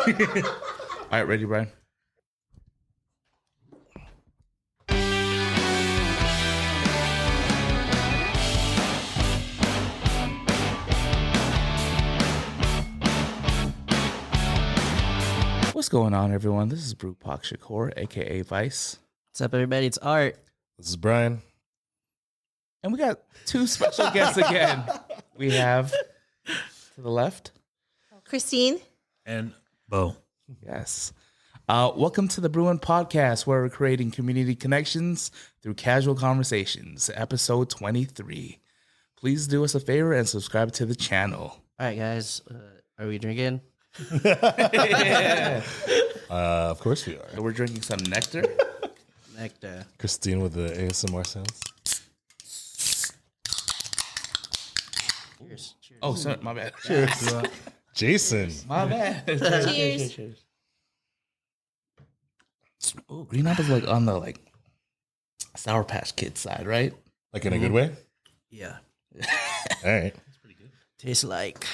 All right, ready, Brian? What's going on, everyone? This is brewpac.shakur, aka Vice. What's up, everybody? It's Art. This is Brian. And we got two special guests again. We have to the left, Christine. And Bo. Yes. Welcome to the Brewing podcast, where we're creating community connections through casual conversations, episode 23. Please do us a favor and subscribe to the channel. All right, guys. Are we drinking? Yeah. Of course we are. So we're drinking some nectar. Nectar. Christine with the ASMR sounds. Cheers. Cheers. Oh, sorry, my bad. Jason. My bad. Cheers. Oh, green apple's like on the Sour Patch Kid side, right? Like in a good way? Yeah. All right. Tastes like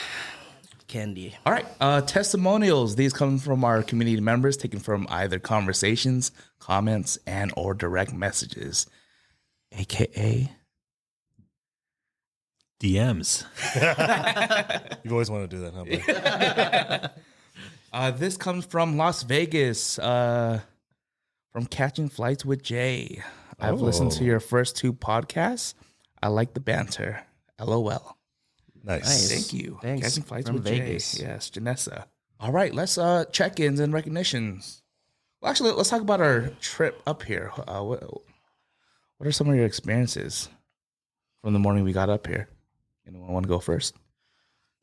candy. All right. Testimonials. These come from our community members, taken from either conversations, comments, and or direct messages, aka DMs. You've always wanted to do that, huh, buddy? This comes from Las Vegas, from Catching Flights with Jay. I've listened to your first two podcasts. I like the banter. LOL. Nice. Thank you. Thanks. Catching Flights From with Vegas. Jay. Yes, Janessa. All right, let's check-ins and recognitions. Well, actually, let's talk about our trip up here. What are some of your experiences from the morning we got up here? Anyone want to go first?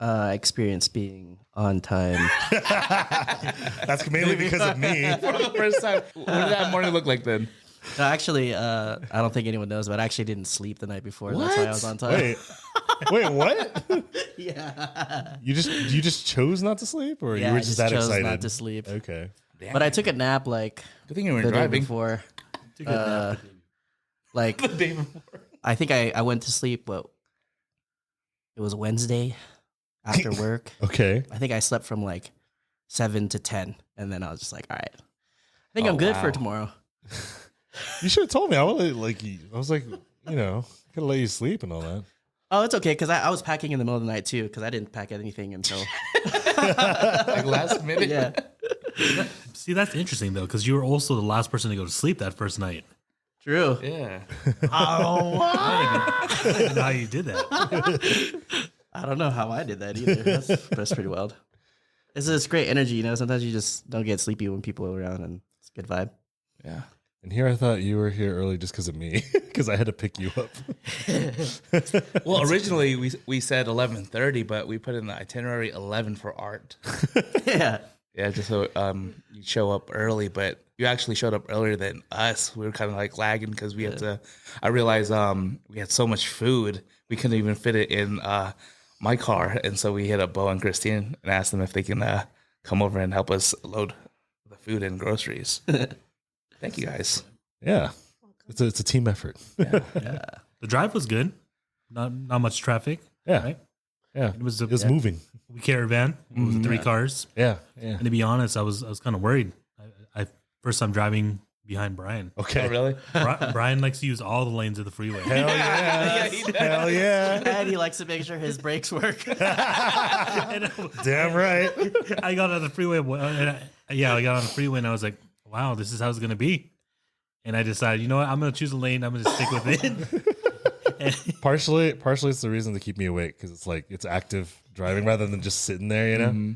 Experience being on time. That's mainly because of me. For the first time. What did that morning look like then? No, actually, I don't think anyone knows, but I actually didn't sleep the night before. That's why I was on time. Wait, what? Yeah. You just chose not to sleep, or Yeah, you were I just just that chose excited? not to sleep. Okay. Damn. But I took a nap like Good thing you were the day driving. before. Took a nap. Like The day before. I think I went to sleep. It was Wednesday after work. Okay. I think I slept from like 7 to 10, and then I was just like, all right, I think Oh, I'm good wow. for tomorrow. You should have told me. I was like, could have let you sleep and all that. Oh, it's okay because I was packing in the middle of the night too because I didn't pack anything until Like last minute. yeah. See, that's interesting, though, because you were also the last person to go to sleep that first night. True. Yeah. I don't even know how you did that. I don't know how I did that either. That's pretty wild. It's great energy, you know. Sometimes you just don't get sleepy when people are around, and it's a good vibe. Yeah. And here I thought you were here early just because of me, because I had to pick you up. Well, originally we said 11:30, but we put in the itinerary 11 for Art. Yeah. Yeah, just so you show up early, but you actually showed up earlier than us. We were kind of like lagging because we had to. I realized we had so much food we couldn't even fit it in my car, and so we hit up Bo and Christine and asked them if they can come over and help us load the food and groceries. Thank you guys. Yeah. It's a team effort. The drive was good. Not much traffic. Yeah. Right? Yeah. It was moving. We caravan. It was 3 cars. Yeah. Yeah. And to be honest, I was kind of worried. I first time driving behind Brian. Okay. Oh, really? Brian likes to use all the lanes of the freeway. Hell yeah. Hell yeah. And he likes to make sure his brakes work. And Damn right. I got on the freeway. I got on the freeway and I was like, wow, this is how it's going to be. And I decided, you know what? I'm going to choose a lane. I'm going to stick with it. Partially it's the reason to keep me awake, because it's like it's active driving rather than just sitting there, you know? Mm-hmm.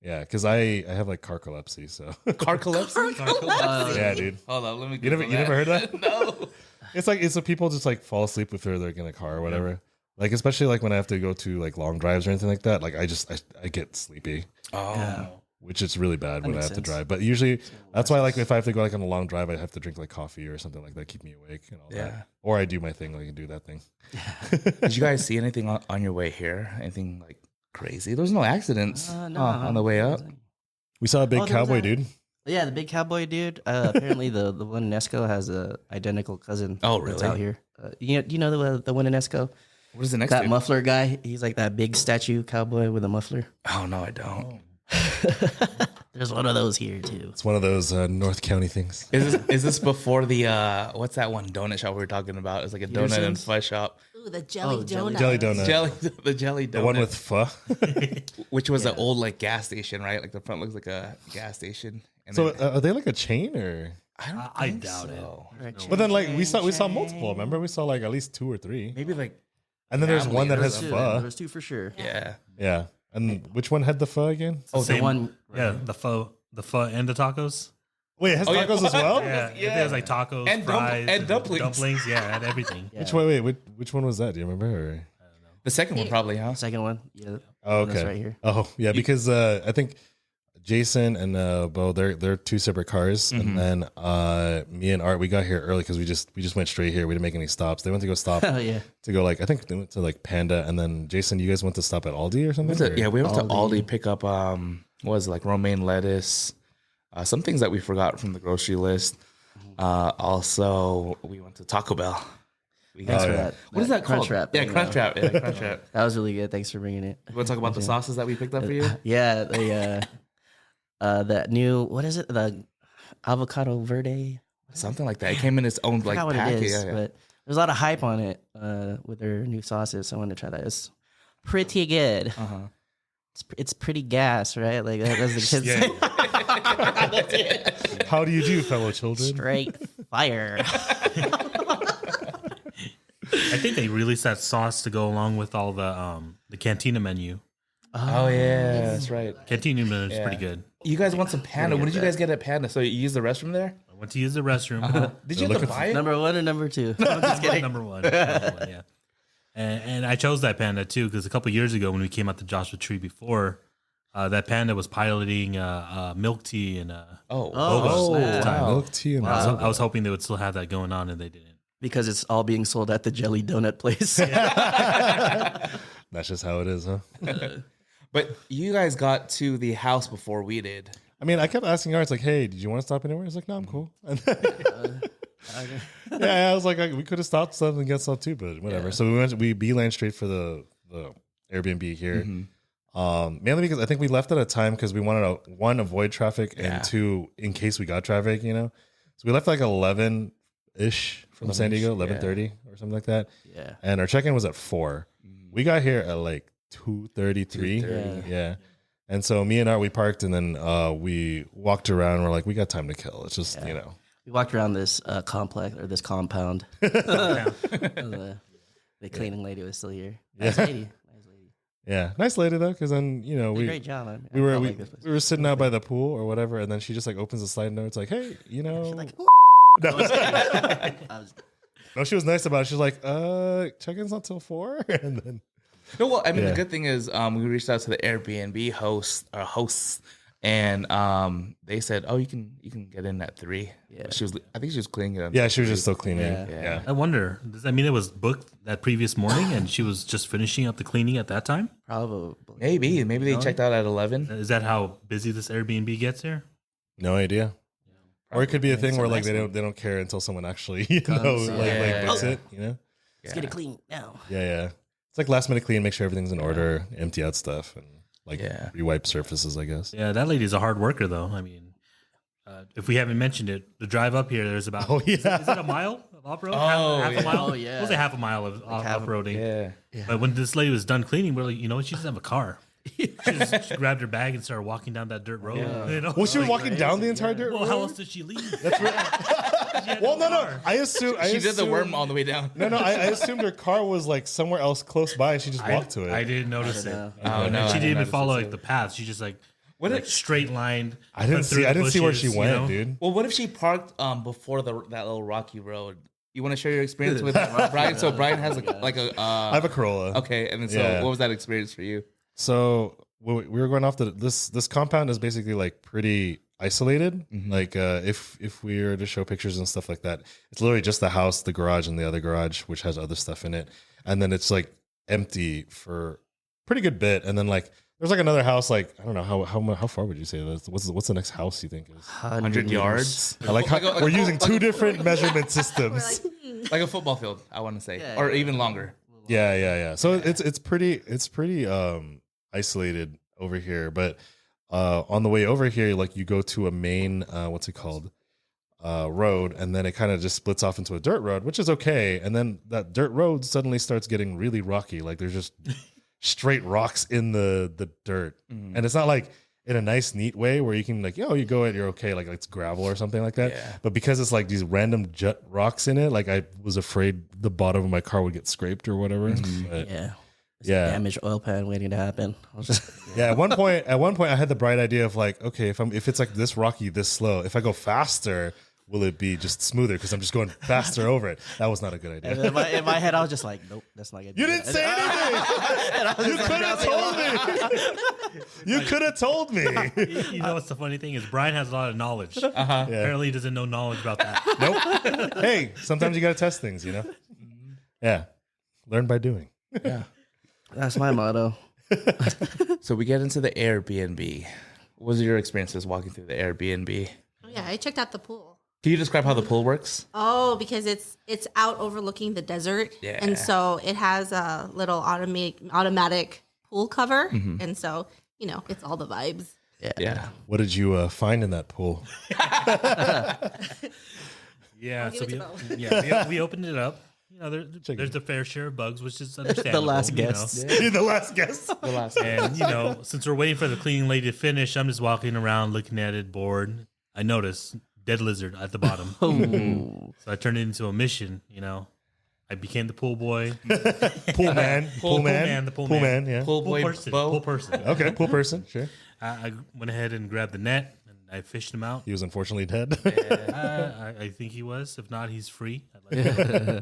Yeah, because I have like carcolepsy, so Carcolepsy? yeah, dude. Hold on, let me. You never heard that? No. It's like it's so people just like fall asleep if they're like in a car or whatever. Yeah. Like especially like when I have to go to like long drives or anything like that. Like I get sleepy. Oh. Yeah. Which is really bad when I makes have to sense. drive. But usually that's why like if I have to go like on a long drive, I have to drink like coffee or something like that, keep me awake and all that. Or I do my thing, like I do that thing. Did you guys see anything on your way here? Anything like crazy? There was no accidents on the way up. We saw a big there was cowboy a- dude. Yeah, the big cowboy dude. Apparently, the one in Esco has a identical cousin. Oh, that's really? out here. You know the one in Esco? What is the next That thing? muffler guy. He's like that big statue cowboy with a muffler. Oh no, I don't. There's one of those here too. It's one of those North County things. Is this before the what's that one donut shop we were talking about? It's like a donut and Peterson's? fuzz shop. Ooh, the jelly donut. Jelly donut. The jelly donut. The one with pho. which was an old like gas station, right? Like the front looks like a gas station. And So then, are they like a chain or? I don't doubt think it. so. But then like we saw multiple. Remember we saw like at least 2 or 3. Maybe like And then there's family one that or has something. pho. There's 2 for sure. yeah. Yeah. And which one had the pho again? Oh, The one. Yeah, the pho and the tacos. Wait, it has yeah. tacos as well? Yeah, Yeah. there's like tacos, And fries, and dumplings. dumplings. Yeah, and everything. Yeah. Which one was that? Do you remember? Or? The second one probably, huh? Second one. Yeah. Oh, okay. That's right here. Oh, yeah, because I think Jason and Bo, they're 2 separate cars, and then me and Art, we got here early because we just went straight here. We didn't make any stops. They went to go stop Oh yeah. to go I think they went to Panda, and then Jason, you guys went to stop at Aldi or something? Yeah, we went to Aldi. Aldi pick up what was it, like romaine lettuce, some things that we forgot from the grocery list. Also, we went to Taco Bell. We got Thanks for yeah. that. What is that Crunch called? wrap. Yeah, crunch wrap. Yeah, crunch wrap. That was really good. Thanks for bringing it. You want to talk about the sauces that we picked up for you? Yeah, that new, what is it? The avocado verde. Something like that. It came in its own I like forgot what packet. it is, Yeah, yeah. but there's a lot of hype on it with their new sauces. So I wanted to try that. It's pretty good. Uh-huh. It's pretty gas, right? Like that's the kids Yeah. say. How do you do, fellow children? Straight fire. I think they released that sauce to go along with all the Cantina menu. Oh yeah, that's right. Cantina menu is Yeah. pretty good. You guys want some Panda? What did you guys get at Panda? So you use the restroom there? I went to use the restroom. Did you have to buy it? Number 1 or number 2? I'm just kidding. Number one, yeah. And I chose that Panda too because a couple years ago when we came out to Joshua Tree before, that Panda was piloting milk tea and Oh, snap. wow. Milk tea and I was hoping they would still have that going on, and they didn't. Because it's all being sold at the jelly donut place. That's just how it is, huh? But you guys got to the house before we did. I mean, I kept asking Art, like, "Hey, did you want to stop anywhere?" He's like, "No, I'm cool." And yeah, I was like, we could have stopped something and get stuff too, but whatever. So we beeline straight for the Airbnb here. Mainly because I think we left at a time because we wanted to, 1, avoid traffic, Yeah. and 2, in case we got traffic, So we left like 11-ish from San Diego, 11:30 or something like that. Yeah. And our check-in was at 4. We got here at like 2:33. 2:30. Yeah. And so me and Art, we parked, and then we walked around. We're like, we got time to kill. It's just, We walked around this complex or this compound. The cleaning lady was still here. Nice lady. Yeah, nice lady though, because then Did a we great job. Man. we I were felt we, like this place. we were sitting out by the pool or whatever, and then she just like opens the slide note. It's like, hey, Like, no, I was, no, she was nice about it. She's like, check-in's not till 4, and then No, well, I mean, Yeah. the good thing is we reached out to the Airbnb hosts, and they said, "Oh, you can get in at 3." Yeah. I think she was cleaning it. yeah, she was just still cleaning. Yeah. Yeah. I wonder, does that mean it was booked that previous morning and she was just finishing up the cleaning at that time? probably. Maybe they checked out at 11. Is that how busy this Airbnb gets here? No idea. Or it could be a thing It's a where like nice they don't care until someone actually Comes, like yeah. books Oh. it. Let's get it clean now. Yeah. It's like last minute clean, make sure everything's in order, empty out stuff, and like Yeah. rewipe surfaces, I guess. Yeah, that lady's a hard worker, though. I mean, if we haven't mentioned it, the drive up here, there's about is it a mile of off road? Oh, half yeah. a mile. Oh, yeah. We'll say half a mile of half a- off-roading. Yeah. But when this lady was done cleaning, we're like, you know what? She doesn't have a car. She grabbed her bag and started walking down that dirt road. You know? Well, she was walking down the entire dirt Well, road. how else did she leave? Well, no. I assume She did the worm on the way down. No, I assumed her car was like somewhere else close by, and she just walked to it. I didn't notice I it. don't know. Oh, no, And I she didn't didn't even notice follow it, like too. the path. She just like What like if- straight lined. I didn't see. I didn't see where she bushes, went, you know? dude. Well, what if she parked before that little rocky road? You want to share your experience with Brian? So Brian has I have a Corolla. okay, and then so Yeah. what was that experience for you? So we were going off this compound is basically like pretty isolated. Like if we were to show pictures and stuff like that, it's literally just the house, the garage, and the other garage, which has other stuff in it, and then it's like empty for a pretty good bit, and then like there's like another house, like I don't know how far would you say that? What's the next house you think is? 100 yards? I like how Like a- we're using like two a- different measurement We're systems. like, Like a football field, I want to say, Yeah, or yeah. even longer. Yeah. So it's pretty isolated over here, but on the way over here, like you go to a main, what's it called? Road, and then it kind of just splits off into a dirt road, which is okay. And then that dirt road suddenly starts getting really rocky. Like there's just straight rocks in the dirt. And it's not like in a nice, neat way where you can like, you go it, you're okay. Like it's gravel or something like that. Yeah. But because it's like these random jet rocks in it, like I was afraid the bottom of my car would get scraped or whatever. But, Yeah. yeah. Damaged oil pan waiting to happen. I was just, Yeah, at one point I had the bright idea of like, okay, if it's like this rocky, this slow, if I go faster, will it be just smoother because I'm just going faster over it? That was not a good idea. in my head, I was just like, nope, that's not good. You didn't say anything. You could have told me. You could have told me. You know what's the funny thing is Brian has a lot of knowledge. Yeah. Apparently, he doesn't know knowledge about that. Nope. Hey, sometimes you got to test things, you know? Yeah. Learn by doing. Yeah. That's my motto. So we get into the Airbnb. What was your experiences walking through the Airbnb? Oh, yeah, I checked out the pool. Can you describe how the pool works? Oh, because it's out overlooking the desert, Yeah. and so it has a little automatic pool cover, and so it's all the vibes. Yeah. What did you find in that pool? Yeah, give so it to Bo. we opened it up. There's the fair share of bugs, which is understandable. The last you know. guest. The last guess. The last And since we're waiting for the cleaning lady to finish, I'm just walking around looking at it, bored. I noticed dead lizard at the bottom, so I turned it into a mission. I became the pool boy, Pool man. Pool man. the pool Pool man. man, yeah. pool boy person, Bo. pool person. Okay, pool person, sure. I went ahead and grabbed the net and I fished him out. He was unfortunately dead. I think he was. If not, he's free.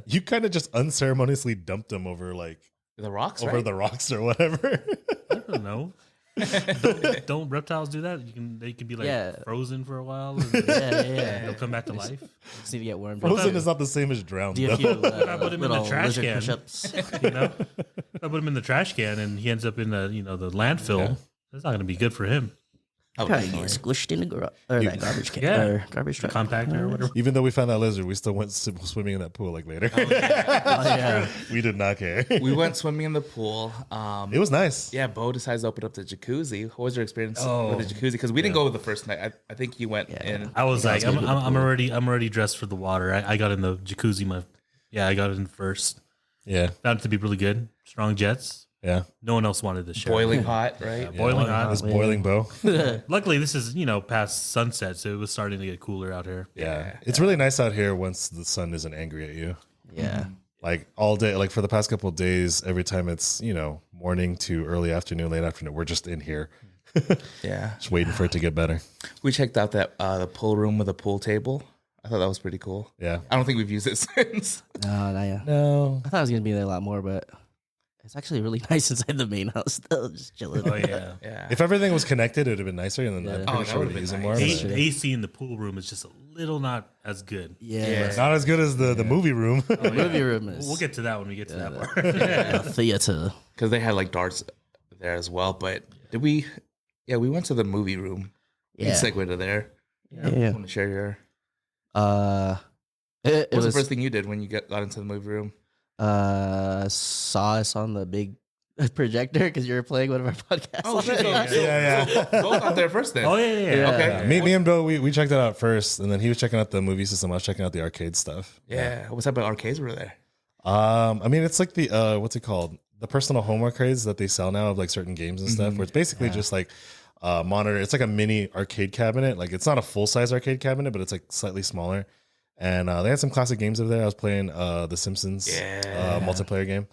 You kind of just unceremoniously dumped him over The rocks, over right? the rocks or whatever. I don't know. Don't reptiles do that? They can be frozen for a while. And they'll come back to life. Just need to get warmed. Frozen is not the same as drowned. Do a though. few I put him in the little trash lizard can. push-ups. I put him in the trash can and he ends up in the the landfill. That's not going to be good for him. Probably get squished in the that garbage can or garbage truck. Compactor or whatever. Even though we found that lizard, we still went swimming in that pool later. Oh, yeah. We did not care. We went swimming in the pool. It was nice. Yeah, Bo decides to open up the jacuzzi. What was your experience Oh. with the jacuzzi? Because we didn't go the first night. I think you went in. I was like, I'm already dressed for the water. I got in the jacuzzi. I got in first. Yeah. Found it to be really good. Strong jets. Yeah. No one else wanted to share. Boiling hot, right? Boiling hot. This boiling bow. Luckily, this is past sunset, so it was starting to get cooler out here. Yeah. It's really nice out here once the sun isn't angry at you. Yeah. Like all day, like for the past couple of days, every time it's, morning to early afternoon, late afternoon, we're just in here. Yeah. Just waiting for it to get better. We checked out that the pool room with a pool table. I thought that was pretty cool. Yeah. I don't think we've used it since. No. I thought I was gonna be there a lot more, but it's actually really nice inside the main house. Though, just chilling. Oh yeah. Yeah. If everything was connected, it would have been nicer. And then I'm Yeah. pretty Oh, that sure would've we'd been use it nice. more. The but- AC in the pool room is just a little not as good. Yeah. Not as good as the movie room. The movie room is We'll get to that when we get to that part. theater. Because they had like darts there as well. But did we? Yeah, we went to the movie room. Yeah. We segued to there. Yeah. Want to share your? It What was was the first thing you did when you got into the movie room? saw us on the big projector because you were playing one of our podcasts. Oh, shit. Yeah. Both out there first then. Oh yeah. Okay. Me and Bill, we checked it out first, and then he was checking out the movie system. I was checking out the arcade stuff. Yeah. What type of arcades were there? I mean, it's like the what's it called? The personal home arcades that they sell now of like certain games and stuff. Where it's basically just like monitor. It's like a mini arcade cabinet. Like it's not a full size arcade cabinet, but it's like slightly smaller. And they had some classic games over there. I was playing the Simpsons multiplayer game.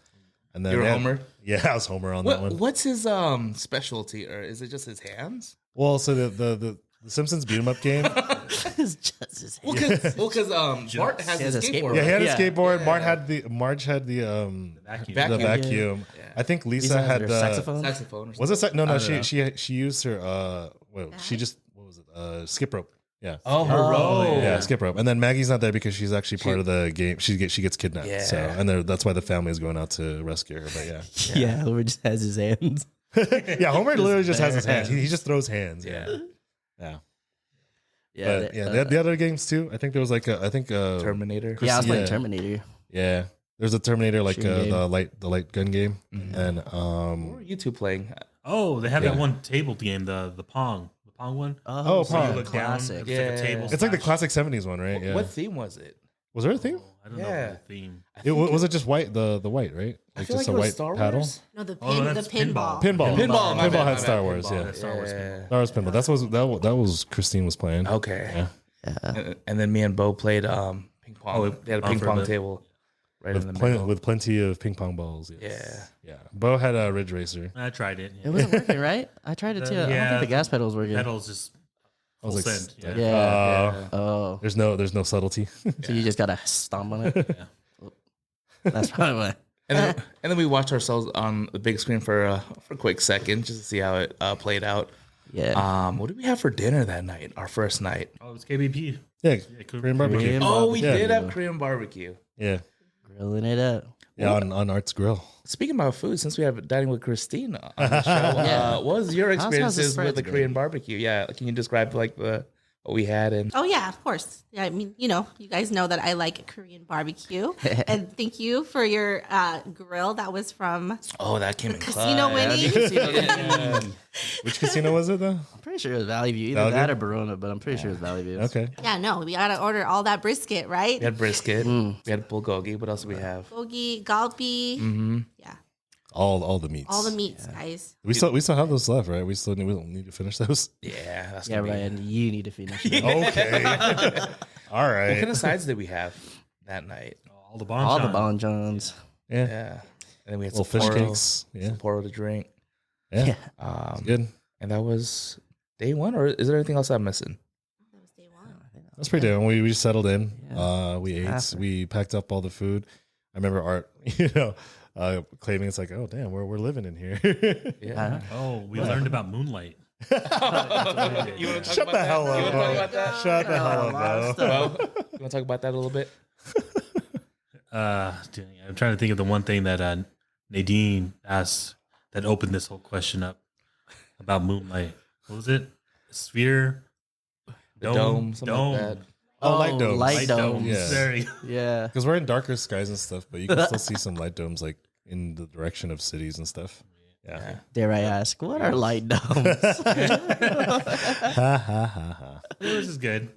And then You were Homer? Yeah, I was Homer on that one. What's his specialty, or is it just his hands? Well, so the Simpsons beat 'em up game. It's just his Well, hand. because Bart has He his has a skateboard. Yeah, he had Yeah. a skateboard. Marge had the Vacuum. Vacuum. the vacuum. Yeah. I think Lisa Lisa had her the saxophone. Saxophone. Or Was it no? I don't know. She used her she just what was it skip rope. Yeah. Oh, her rope. Yeah, skip rope. And then Maggie's not there because she's actually part of the game. She gets kidnapped. Yeah. So and that's why the family is going out to rescue her. But yeah. Yeah, Homer just has his hands. Yeah, Homer literally just has his hands. He just throws hands. Yeah. Yeah. Yeah, But yeah, they had the other games too. I think there was like Terminator. yeah, I was playing yeah. Terminator. Yeah. There's a Terminator like Shooting game. the light gun game. And What were you two playing? Oh, they have that one table game, the Pong. The Pong one. Oh, So you Pong. look down, Classic. it's like a table. It's like the smash. classic 70s one, right? Yeah. What theme was it? Was there a theme? I don't know Yeah. the theme. Was it just white? The white, right? I Like feel just like a it was white Star paddle. Wars. No, the Oh, no, the that's pinball. Pinball. Pinball, my Pinball bad, had my Star bad. Wars. Pinball. Yeah. Star Wars pinball. Star Wars pinball. That was Christine was playing. Okay. Yeah. And then me and Bo played ping pong. Oh, they had a on ping for a pong bit. table right in the With, middle. with plenty of ping pong balls. Yes. Yeah. Yeah. Bo had a Ridge Racer. I tried it. It wasn't working, right? I tried it too. I don't Yeah. think the gas pedal was working. Pedals just I was full like, send. Yeah. Uh, Oh, there's no subtlety. so you just gotta stomp on it. That's probably why. And then we watched ourselves on the big screen for a quick second just to see how it played out. Yeah. What did we have for dinner that night? Our first night. Oh, it's KBP. Yeah. Korean Korean barbecue. Korean Oh, we Yeah. did have Korean barbecue. Yeah. Grilling it up. Yeah. On Art's Grill. Speaking about food, since we have dining with Christine on the show, Yeah. what was your How's the experiences spreads with the been? Korean barbecue? Yeah, can you describe like what we had and Oh yeah, of course. Yeah, I mean, you guys know that I like Korean barbecue, and thank you for your grill. That was from that came in Casino Winnie. Which casino was it though? I'm pretty sure it was Valley View. Either Valley that View? or Verona, but I'm pretty sure it was Valley View. Okay. Yeah, no, we gotta order all that brisket, right? We had brisket. We had bulgogi. What else do we have? Gogi, galbi, yeah, All the meats. all the meats, guys. We still have those left, right? We don't need to finish those. Yeah, that's Yeah, gonna be. Ryan, you need to finish it. Okay. All What right. kind of sides did we have that night? All the bonchon. All the Bon Johns. Yeah. Yeah, and then we had Little some fish poro, cakes. Yeah. Sapporo to drink. Yeah. Good. And that was day one, or is there anything else I'm missing? That was day one. That's pretty good. We just settled in. Yeah. We ate. After. We packed up all the food. I remember Art, claiming it's like, oh damn, we're living in here. Yeah. Oh, we learned about moonlight. You want to talk Shut about the hell that? You up, want to talk bro. about that? Shut the hell a lot of up, bro. stuff. Well, you want to talk about that a little bit? I'm trying to think of the one thing that Nadine asked that opened this whole question up about moonlight. What was it? Sphere? The dome, something like that. Oh, light domes. Light domes. Yeah. There you go. Yeah. Because we're in darker skies and stuff, but you can still see some light domes like in the direction of cities and stuff. Yeah. Dare I ask, what are light domes? Ha ha ha ha. It was just good.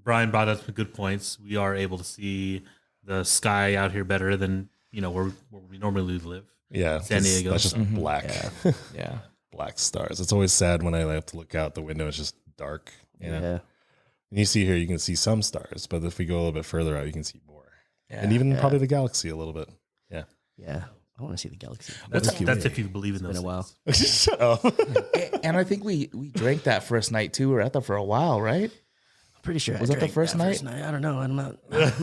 Brian brought up some good points. We are able to see the sky out here better than, where we normally live. Yeah. San Diego. That's just black. Yeah. Black stars. It's always sad when I have to look out the window. It's just dark. Yeah. And you see here, you can see some stars, but if we go a little bit further out, you can see more. Yeah. And even probably the galaxy a little bit. Yeah. Yeah. I want to see the galaxy. That's if you believe in those been a while. things. Shut up. And I think we drank that first night too. We were out there for a while, right? I'm pretty sure. Was I that the drank first night? I don't know. I'm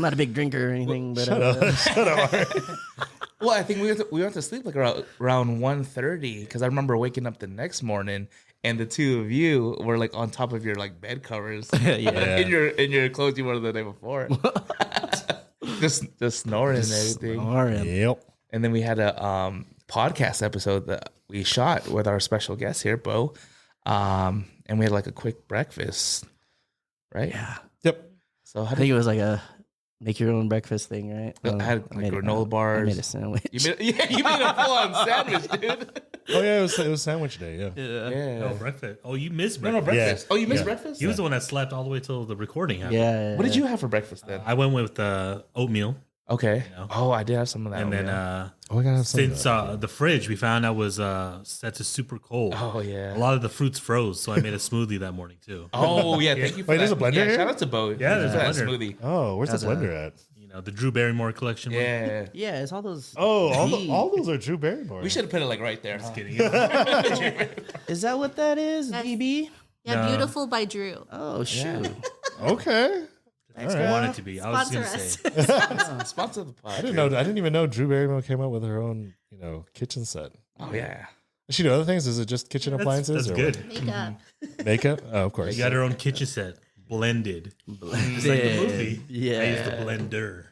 not a big drinker or anything, but Shut up. Well, I think we went to sleep like around 1:30 because I remember waking up the next morning and the two of you were like on top of your like bed covers Yeah. in your clothes you wore the day before. just snoring and everything. Snoring. Yep. And then we had a podcast episode that we shot with our special guest here, Bo. And we had like a quick breakfast, right? Yeah. Yep. So how I did think it was like a make your own breakfast thing, right? I had like made granola I bars. made a sandwich. You made a full on sandwich, dude. Oh yeah, it was sandwich day. Yeah. Yeah. Oh, breakfast. Oh, you missed No, breakfast. breakfast. Oh, you missed Yeah. breakfast? He was the one that slept all the way till the recording happened. Yeah. What did you have for breakfast then? I went with oatmeal. Okay. know. Oh, I did have some of that. And then Oh, I gotta have some. since the fridge we found out was set to super cold, oh yeah. a lot of the fruits froze, so I made a smoothie that morning too. Oh yeah. Thank you for Wait, that. there's a blender Yeah, here? shout out to Bo. Yeah, there's a that blender. smoothie. Oh, where's the blender at? The Drew Barrymore collection. one. Yeah. Yeah, it's all those. Oh, Gee. all those are Drew Barrymore. We should have put it like right there. Just Huh? kidding. Is that what that is? DB? Yeah, No. Beautiful by Drew. Oh shoot. Okay. Thanks for wanting to be. I was Sponsor just us. gonna say. Sponsor the pod. I didn't even know Drew Barrymore came out with her own, kitchen set. Oh yeah. Does she do other things? Is it just kitchen appliances That's or good. Makeup. what? Makeup? Oh, of course. You got her own kitchen set, blended. Just like the movie. I used the Yeah. blender.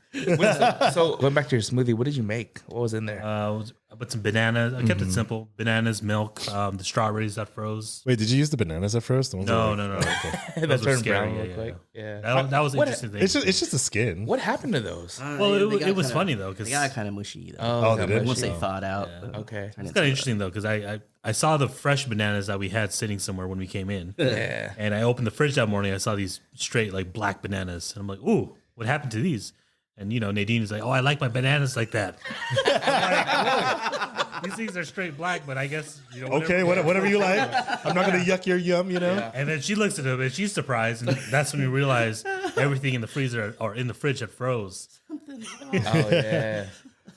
So going back to your smoothie, what did you make? What was in there? It was put some bananas. I kept it simple: bananas, milk, the strawberries that froze. Wait, did you use the bananas at first? The ones No, that no, no. that Those were turned scary, brown yeah, real yeah, quick. Yeah. That was What- interesting thing. It's just the skin. What happened to those? Well, They got it was kinda- funny though They because got kind of mushy though. Oh, they that did? much. Once they Oh. thawed out. Okay. turned it's into kind of interesting though because I saw the fresh bananas that we had sitting somewhere when we came in, Yeah. and I opened the fridge that morning. I saw these straight like black bananas, and I'm like, "Ooh, what happened to these?" And Nadine is like, "Oh, I like my bananas like that." I'm like, "Whoa, these things are straight black, but I guess Okay, whatever you like. I'm not gonna yuck your yum, you know. Yeah. And then she looks at them and she's surprised, and that's when we realize everything in the freezer or in the fridge had froze. Oh yeah.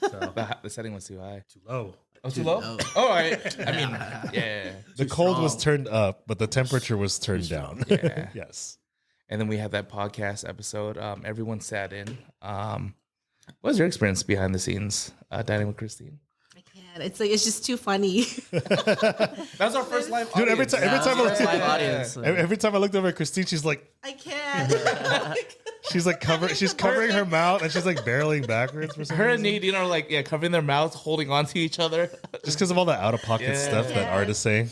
So The setting was too high. too low. Oh, too low? low. Oh, all right. I mean, yeah. The cold was turned up, but the temperature was turned down. Yeah. Yes. And then we had that podcast episode. Everyone sat in. What was your experience behind the scenes dining with Christine? I can't. It's like it's just too funny. That was our first live Dude, every audience. time I looked live at audience. every time I looked over at Christine, she's like I can't. she's covering her mouth and she's like barreling backwards for some Her and reason. Nadine are like, covering their mouths, holding on to each other. Just because of all the out of pocket Yeah. stuff that Yeah. Art is saying.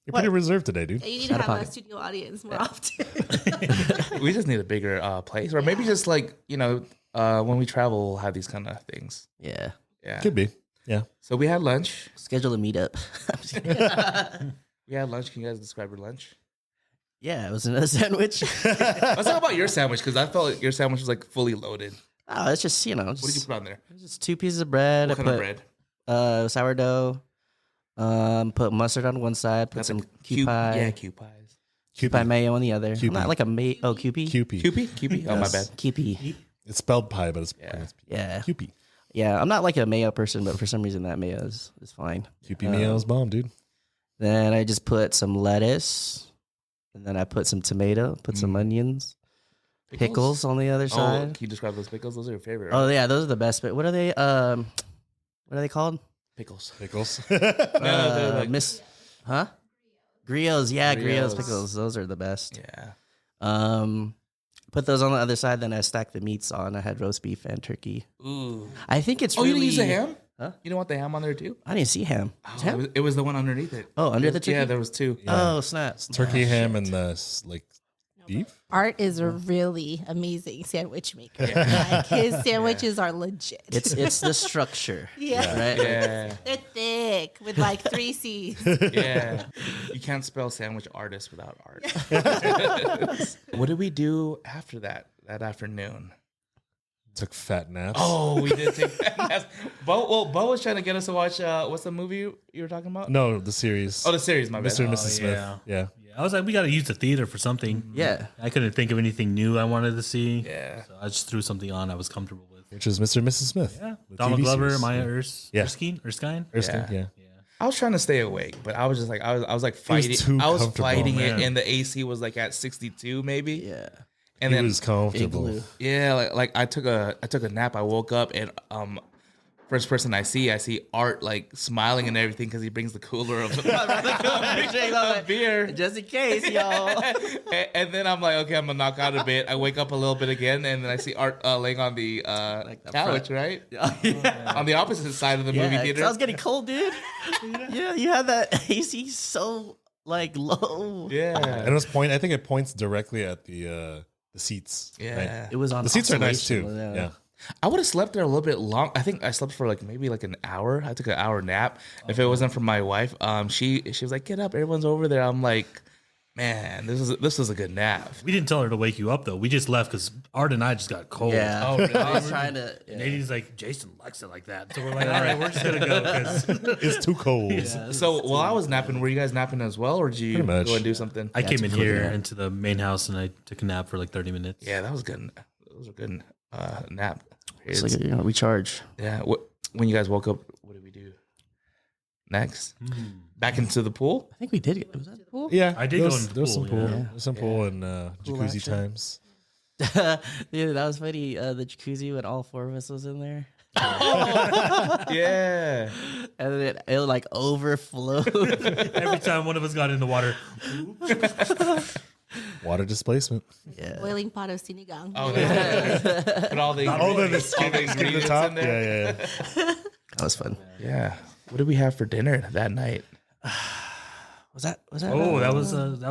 You're pretty reserved today, dude. You need to Out of have a pocket. studio audience more often. We just need a bigger place. Or maybe just like, when we travel, we'll have these kind of things. Yeah. Yeah. Could be. Yeah. So we had lunch. Schedule a meetup. We had lunch. Can you guys describe your lunch? Yeah, it was another sandwich. Let's talk about your sandwich because I felt like your sandwich was like fully loaded. Oh, it's just What did you put on there? just 2 pieces of bread. What I kind of put bread? sourdough. Put mustard on one side. Put some Q pie. Yeah, Q pies. Q pie mayo on the other. Kewpie. I'm not like a mayo. Oh, Kewpie. Kewpie. Kewpie? Oh, my bad. Kewpie. It's spelled pie, but it's Yeah. pronounced Yeah. Kewpie. Yeah, I'm not like a mayo person, but for some reason that mayo is fine. Kewpie meow's bomb, dude. Then I just put some lettuce. And then I put some tomato, put some onions, pickles on the other Oh, side. can you describe those pickles? Those are your favorite, Oh, right? yeah, those are the best. But what are they? What are they called? Pickles. Pickles. No, they're like, Huh? Griots. Yeah, Griots. Griots pickles. Those are the best. yeah. Put those on the other side. Then I stacked the meats on. I had roast beef and turkey. Ooh. I think it's Oh, really. you didn't use the ham? Huh? You don't want the ham on there too? I didn't see ham. Oh, Ham? it was the one underneath it. Oh, under the Yeah, turkey? there was two. Oh, snap. Turkey ham and the like beef. Art is a really amazing sandwich maker. Like, his sandwiches are legit. It's the structure. yeah. Right? Yeah. They're thick with like 3 C's. Yeah. You can't spell sandwich artist without art. What did we do after that afternoon? Took fat naps. Oh, we did take that. Bo was trying to get us to watch, what's the movie you were talking about? No, the series. Oh, the series, my bad. Mr. and Mrs. Smith. yeah. Yeah. Yeah, I was like, we got to use the theater for something. Yeah. I couldn't think of anything new I wanted to see. Yeah. So I just threw something on I was comfortable with. Which is Mr. and Mrs. Smith. Yeah. The Donald TV Glover, series. Maya Yeah. Erskine. Erskine, yeah. I was trying to stay awake, but I was just like, I was like was fighting. too I was comfortable, fighting man. it, and the AC was like at 62, maybe. Yeah. And He then was comfortable. Igloo. yeah, like I took a nap. I woke up and first person I see Art like smiling and everything because he brings the cooler of beer. Just in case, y'all. And then I'm like, okay, I'm gonna knock out a bit. I wake up a little bit again, and then I see Art laying on the the couch, front. right Yeah. on the opposite side of the movie 'cause theater. I was getting cold, dude. Yeah, you had that AC so like low. Yeah, And it was I think it points directly at the seats. yeah. right? It was on The seats are nice too. oscillation, Yeah. I would have slept there a little bit long. I think I slept for like maybe like an hour. I took an hour nap. If it wasn't for my wife, she was like, "Get up, everyone's over there." I'm like, "Man, this was a good nap." We didn't tell her to wake you up though. We just left because Art and I just got cold. Yeah. Oh, really? I was trying to. And Nadine's like, Jason likes it like that. So we're like, all right, we're just gonna go because It's too cold. So while I was napping, were you guys napping as well, or did you Pretty much. go and do something? I came in it's a here nap. into the main house and I took a nap for like 30 minutes. Yeah, that was good. Those were good nap. It's like recharge. Yeah. When you guys woke up, what did we do next? Back into the pool. I think we did. Was that the pool? Yeah, I did there go was, in the there was some pool, pool, yeah. there was some pool and jacuzzi action. times. Yeah, that was funny. The jacuzzi when all 4 of us was in there, Yeah. and then it like overflowed. Every time one of us got in the water, Water displacement. Yeah. Boiling pot of sinigang. Oh, put all the Oh, the ingredients- skin, all the skin to the ingredients top. in there. Yeah. was fun. Yeah. What did we have for dinner that night? Was that? Oh, that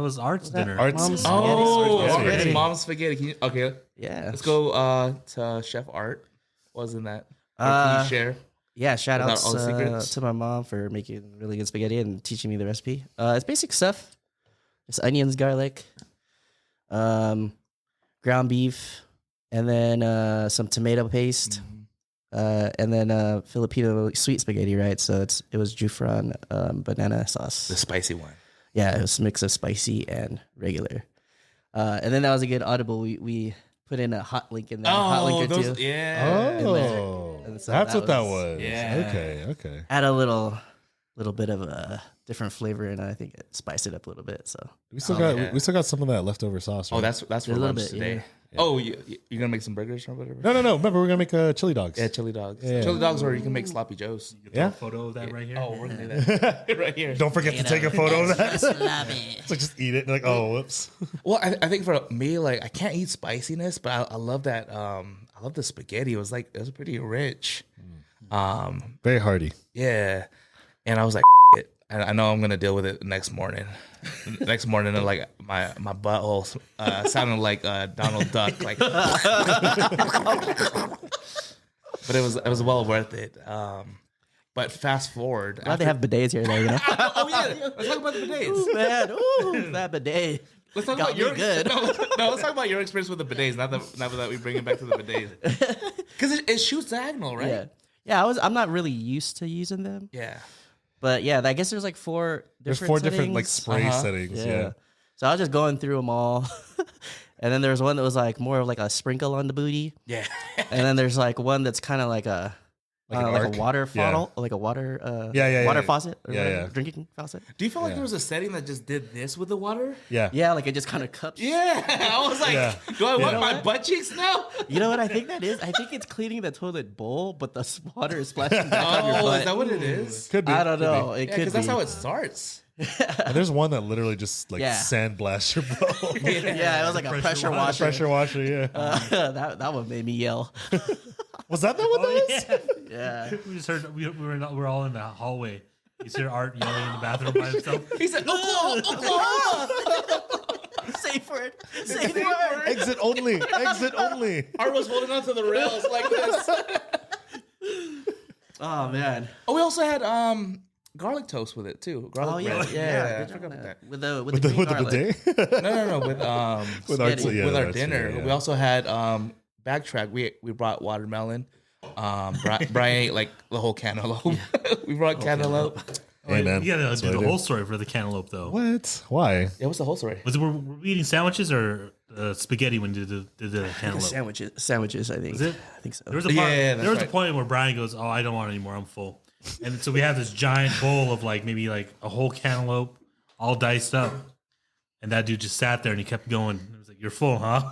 was Art's dinner. Art's- Mom's Oh, spaghetti. it's mom's spaghetti. Okay, Yeah. let's go to Chef Art. Wasn't that? Or can you share? Yeah, shout Without outs all the secrets? to my mom for making really good spaghetti and teaching me the recipe. It's basic stuff. Just onions, garlic, ground beef, and then some tomato paste, and then Filipino sweet spaghetti, right? So it was jufran banana sauce. The spicy one. Yeah, it was a mix of spicy and regular. And then that was a good audible. We put in a hot link in there. Hot link or two. yeah. Oh, And so that's that what that was- was. Yeah. Okay. Add a little bit of a different flavor, and I think it spiced it up a little bit. So We still Oh, got yeah. we still got some of that leftover sauce. Right? Oh, that's for A little lunch bit, today. yeah. Oh, you're gonna make some burgers or whatever? no. Remember, we're gonna make chili dogs. Yeah, chili dogs. Yeah. Chili dogs, or you can make sloppy joes. You Yeah. a photo of that right here. Oh, we're gonna do that right here. Don't forget to take a photo of that. Love it. It's like just eat it. Like, oh, whoops. Well, I think for me, like I can't eat spiciness, but I love that. I love the spaghetti. It was pretty rich. Very hearty. Yeah, and I was like, it. I know I'm gonna deal with it next morning. Next morning, and like my butthole sounded like Donald Duck, like. But it was well worth it. But fast forward, glad they have bidets here, though. You know, oh yeah, let's talk about the bidets. man, that bidet. Let's talk Got about me your good. No, let's talk about your experience with the bidets. Not that we bring it back to the bidets, because it shoots diagonal, right? Yeah. I'm not really used to using them, Yeah. but yeah, I guess there's like four. There's four different like settings. spray Uh-huh. settings. Yeah. Yeah. So I was just going through them all, and then there's one that was like more of like a sprinkle on the booty, Yeah. and then there's like one that's kind of like a. Like an like arc? a water Yeah. bottle, like a water, Yeah, water yeah. faucet, or Yeah, whatever, yeah. drinking faucet. Do you feel like Yeah. there was a setting that just did this with the water? Yeah. Yeah, like it just kind of cups. Yeah. I was like, Yeah. do I want know my what? butt cheeks now? You know what I think that is? I think it's cleaning the toilet bowl, but the water is splashing back on your Oh, butt. is that what it is? Could be. I don't could be. know. It Yeah, could because be. that's how it starts. And there's one that literally just like Yeah. sandblasts your bowl. Yeah, it was like a pressure washer. Pressure washer, yeah. That one made me yell. Was that what that was? Yeah. We just heard we were all in the hallway. You hear Art yelling in the bathroom by himself. He said, Oklahoma. Safe word. Safe word. Exit only. Exit only. Art was holding onto the rails like this. Oh man. Oh, we also had garlic toast with it too. Garlic Oh yeah. bread. Yeah. I Good forgot job about on that. With the With the garlic. bidet? No, with With our, Spaghetti. yeah, with our that's dinner. true, yeah. We also had backtrack. We brought watermelon. Brian ate like the whole cantaloupe. We brought cantaloupe. Hey, man. You gotta That's do what the I do. whole story for the cantaloupe, though. What? Why? Yeah, what's the whole story? Was it were we eating sandwiches or spaghetti when you did the cantaloupe? Sandwiches, I think. Was it? I think so. There was a part, Yeah, that's there was a right. point where Brian goes, "Oh, I don't want it anymore. I'm full." And so we have this giant bowl of like maybe like a whole cantaloupe, all diced up, and that dude just sat there and he kept going. He was like, "You're full, huh?"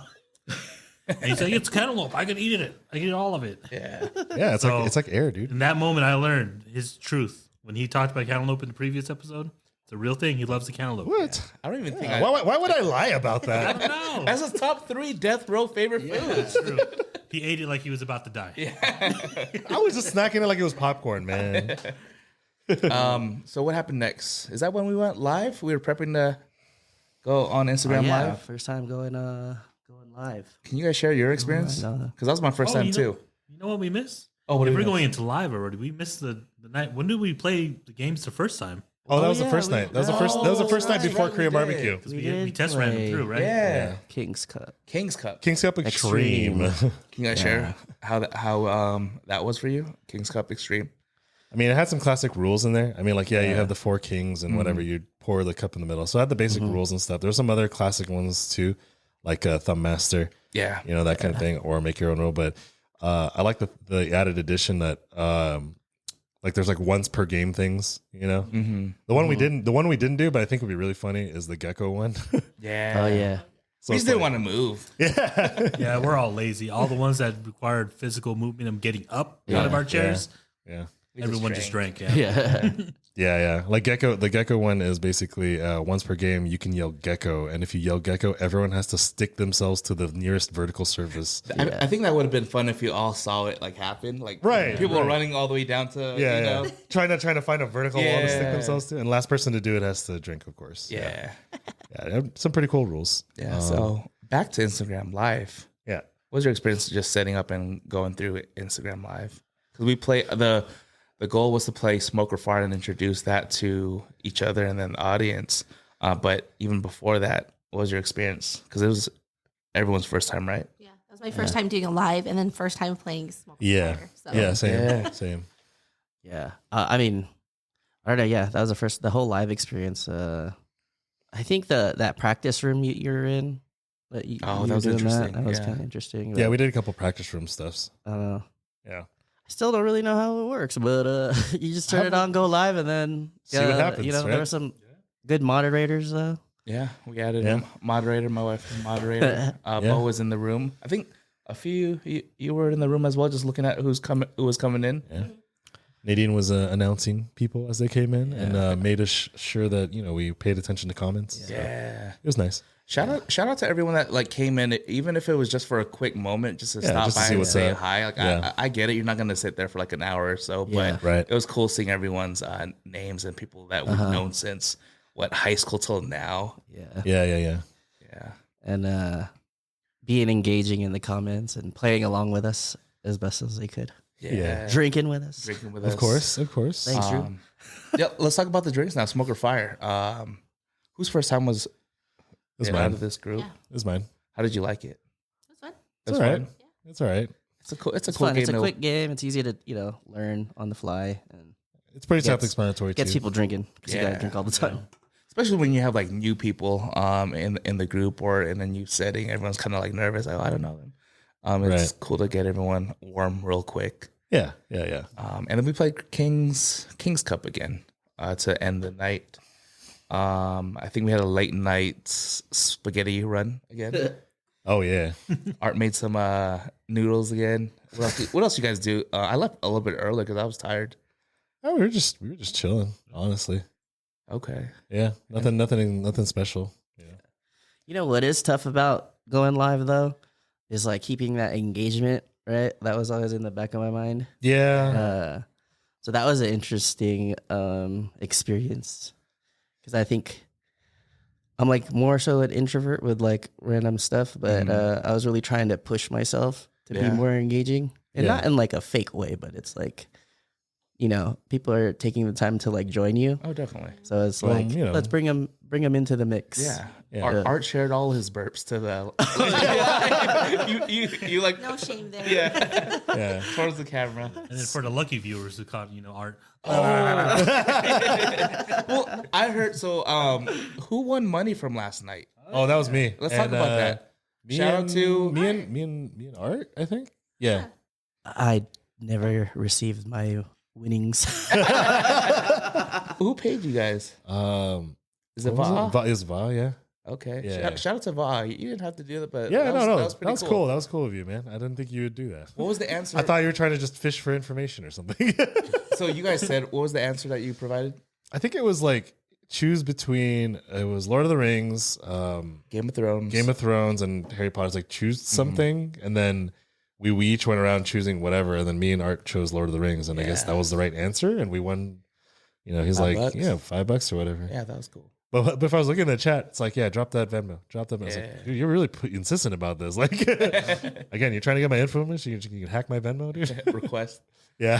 And he's like, "It's cantaloupe. I can eat it. I can eat all of it." Yeah. Yeah, it's So- like air, dude. In that moment, I learned his truth when he talked about cantaloupe in the previous episode. It's a real thing. He loves the cantaloupe. What? I don't even think Why would I lie about I that? don't know. That's his top 3 death row favorite foods. That's true. He ate it like he was about to die. I was just snacking it like it was popcorn, man. So what happened next? Is that when we went live? We were prepping to go on Instagram yeah, live. first time going live. Can you guys share your experience? No. Because that was my first time you know, too. You know what we missed? Oh, what if did we're we miss? going into live already, we missed the night. When did we play the games the first time? Oh, that was yeah, the first we- night. That was the first. That was the first night that's before right, we Korean did. barbecue. Because We we did test ran them play. through, right? Yeah. King's Cup. King's Cup. King's Cup Extreme. Extreme. Can you guys share how that was for you? King's Cup Extreme. I mean, it had some classic rules in there. I mean, like, yeah, you have the 4 kings and whatever. You pour the cup in the middle. So it had the basic rules and stuff. There's some other classic ones too, like Thumb Master, Yeah. you know, that kind of thing, or make your own rule. But I like the added addition that like there's like once per game things. You know, the one we didn't do, but I think would be really funny is the gecko one. Yeah. Oh yeah. So We it's just didn't like- want to move. Yeah, we're all lazy. All the ones that required physical movement and getting up out of our chairs, Yeah. We everyone just drank. drank. Yeah. Yeah. Yeah. Like Gecko, the Gecko one is basically once per game you can yell Gecko, and if you yell Gecko, everyone has to stick themselves to the nearest vertical surface. I think that would have been fun if you all saw it like happen. Like people are running all the way down to you know. trying to find a vertical wall to stick themselves to, and last person to do it has to drink, of course. Yeah. They have some pretty cool rules. Yeah. So back to Instagram Live. Yeah. What was your experience just setting up and going through Instagram Live? Because we play the goal was to play Smoke or Fart and introduce that to each other and then the audience. But even before that, what was your experience? Because it was everyone's first time, right? Yeah, that was my first time doing a live, and then first time playing Smoke. Yeah. Fire, so. Yeah. Same. Yeah. Same. Yeah. I mean, I don't know. Yeah, that was the whole live experience. I think that practice room you're in. That you That were was doing interesting. That was Yeah. kind of interesting. Yeah, we did a couple practice room stuffs. I don't know. Yeah. I still don't really know how it works, but you just turn it on, go live, and then See what happens, You know, right? there were some good moderators. Yeah, we added a moderator. My wife was a moderator. Bo was in the room. I think a few you were in the room as well, just looking at who was coming in. Yeah. Nadine was announcing people as they came in and made us sure that we paid attention to comments. Yeah, So it was nice. Shout out to everyone that like came in, even if it was just for a quick moment, just to stop just to by see and what's say up. hi. Like I get it, you're not gonna sit there for like an hour or so, Yeah. but Right. it was cool seeing everyone's names and people that we've known since high school till now. Yeah. Yeah, And being engaging in the comments and playing along with us as best as they could. yeah. Drinking with us. Drinking with us, Of course. Thanks, Drew. Yeah, let's talk about the drinks now. Smoke or Fire. Whose first time was It was it mine. out of this group? Yeah. It was mine. How did you like it? That's fun. It's all right. fun? It's all right. It's a cool It's cool fun. game. It's a to- quick game. It's easy to learn on the fly and It's pretty Gets- self-explanatory gets too. people drinking because you Yeah. gotta drink all the time. especially when you have like new people in the group or in a new setting. Everyone's kind of like nervous. Like, I don't know them. It's Right. cool to get everyone warm real quick. Yeah. And then we played King's Cup again to end the night. I think we had a late night spaghetti run again. Oh yeah. Art made some noodles again. What else you guys do? I left a little bit early because I was tired. Oh, we were just chilling, honestly. Okay. Yeah. Nothing special. Yeah. You know what is tough about going live though is like keeping that engagement. Right, that was always in the back of my mind. Yeah. So that was an interesting experience because I think I'm like more so an introvert with like random stuff, but I was really trying to push myself to be Yeah. more engaging and Yeah. not in like a fake way, but it's like, people are taking the time to like join you. Oh, definitely. So it's Well, like, let's bring them into the mix. Yeah. Yeah. Art shared all his burps to the. you like No shame there. yeah Yeah. towards the camera. And then for the lucky viewers who caught, Art. Well, I heard so. Who won money from last night? Oh, that was me. Let's talk about that. Me Shout out and- to- me and Art, I think. Yeah. I never received my winnings. Who paid you guys? Is it what was Va? it? It was Va, yeah. Okay. Yeah. Shout out to Va. You didn't have to do that, but Yeah, that that was pretty was cool. That was cool of you, man. I didn't think you would do that. What was the answer? I thought you were trying to just fish for information or something. So you guys said what was the answer that you provided? I think it was like choose between it was Lord of the Rings, Game of Thrones. Game of Thrones, and Harry Potter's like choose something, and then we each went around choosing whatever, and then me and Art chose Lord of the Rings, and I guess that was the right answer, and we won. He's $5 like, bucks? yeah, $5 or whatever. Yeah, that was cool. But if I was looking in the chat, it's like, yeah, drop that Venmo. Drop that Venmo. I was Yeah. like, dude, you're really insistent about this. Like, again, you're trying to get my info, so you can hack my Venmo, dude. Request. Yeah.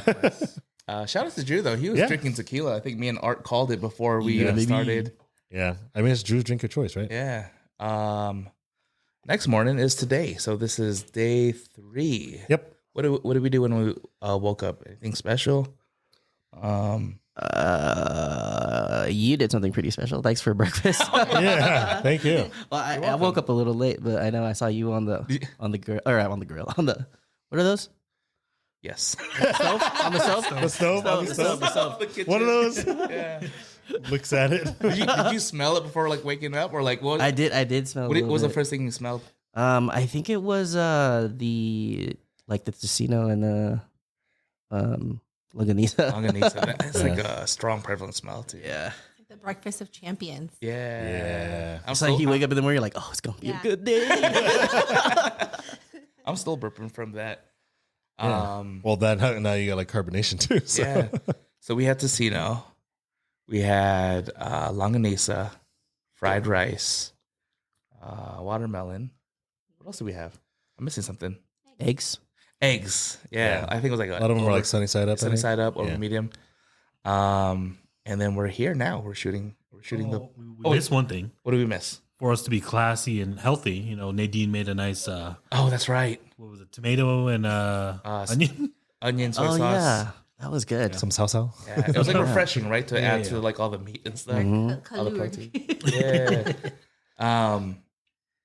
Shout out to Drew though. He was Yeah. drinking tequila. I think me and Art called it before we Yeah, even baby. started. Yeah. I mean, it's Drew's drink of choice, right? Yeah. Next morning is today, so this is day 3. Yep. What did we do when we woke up? Anything special? You did something pretty special. Thanks for breakfast. Yeah. Thank you. Well, I woke up a little late, but I know I saw you on the grill. Or on the grill. On the what are those? Yes. Stove? On the stove? The stove on the stove. One of those Yeah. looks at it. Did you smell it before like waking up, or like what? I did smell. What a was the bit. first thing you smelled? I think it was the casino and the Longanisa. Longanisa. It's like a strong, prevalent smell too. Yeah. Like the breakfast of champions. Yeah. I'm It's like you wake up in the morning, you're like, oh, it's gonna be a good day. I'm still burping from that. Yeah. Well, now you got like carbonation too. So. Yeah. So we had tocino. We had longanisa, fried rice, watermelon. What else do we have? I'm missing something. Eggs. Eggs. Yeah. I think it was like A lot of them were like sunny side up. sunny side up or medium. And then we're here now. We're shooting the. We missed one thing. What do we miss? For us to be classy and healthy, you know, Nadine made a nice. Oh, that's right. What was it? Tomato and onion. Onion soy Oh sauce. yeah, that was good. Some salsa. Yeah, it was like refreshing, right? To add to like all the meat and stuff, all the protein. Yeah.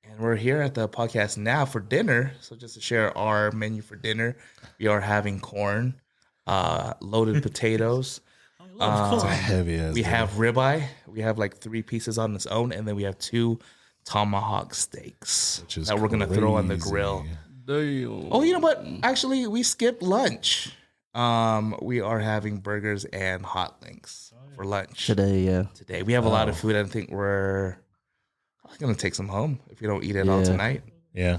And we're here at the podcast now for dinner. So just to share our menu for dinner, we are having corn, loaded potatoes. It's a heavy ass. We have ribeye. We have like 3 pieces on its own, and then we have 2 tomahawk steaks Which is that we're gonna throw on the crazy. grill. Oh, you know what? Actually, we skipped lunch. We are having burgers and hot links for lunch Today, yeah. today. We have a lot of food. I think we're probably gonna take some home if we don't eat it all tonight. Yeah.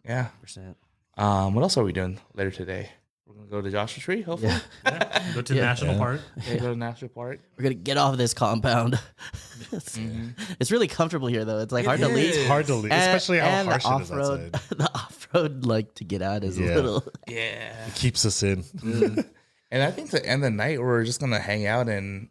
Yeah. Percent. What else are we doing later today? We're gonna go to Joshua Tree, hopefully. Yeah. Go to the national park. Yeah, go to National Park. We're gonna get off this compound. It's really comfortable here, though. It's like hard to is. leave. It's hard to leave, especially how and harsh the it is off-road, outside. the off-road, like to get out is a Yeah. little. Yeah. It keeps us in. And I think to end the night, we're just gonna hang out and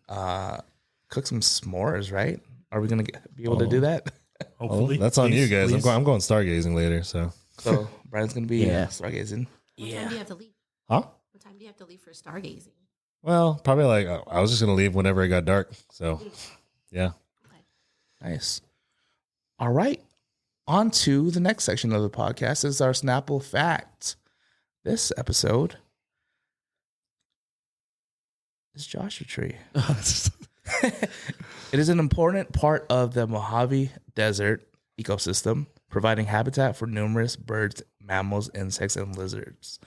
cook some s'mores, right? Are we gonna be able to do that? Hopefully, That's on you guys. please. I'm going stargazing later. So. So Brian's gonna be stargazing. What time do you have to leave? Huh? What time do you have to leave for stargazing? Well, probably like I was just gonna leave whenever it got dark. So, yeah. Nice. All right. On to the next section of the podcast is our Snapple fact. This episode is Joshua Tree. It is an important part of the Mojave Desert ecosystem, providing habitat for numerous birds, mammals, insects, and lizards.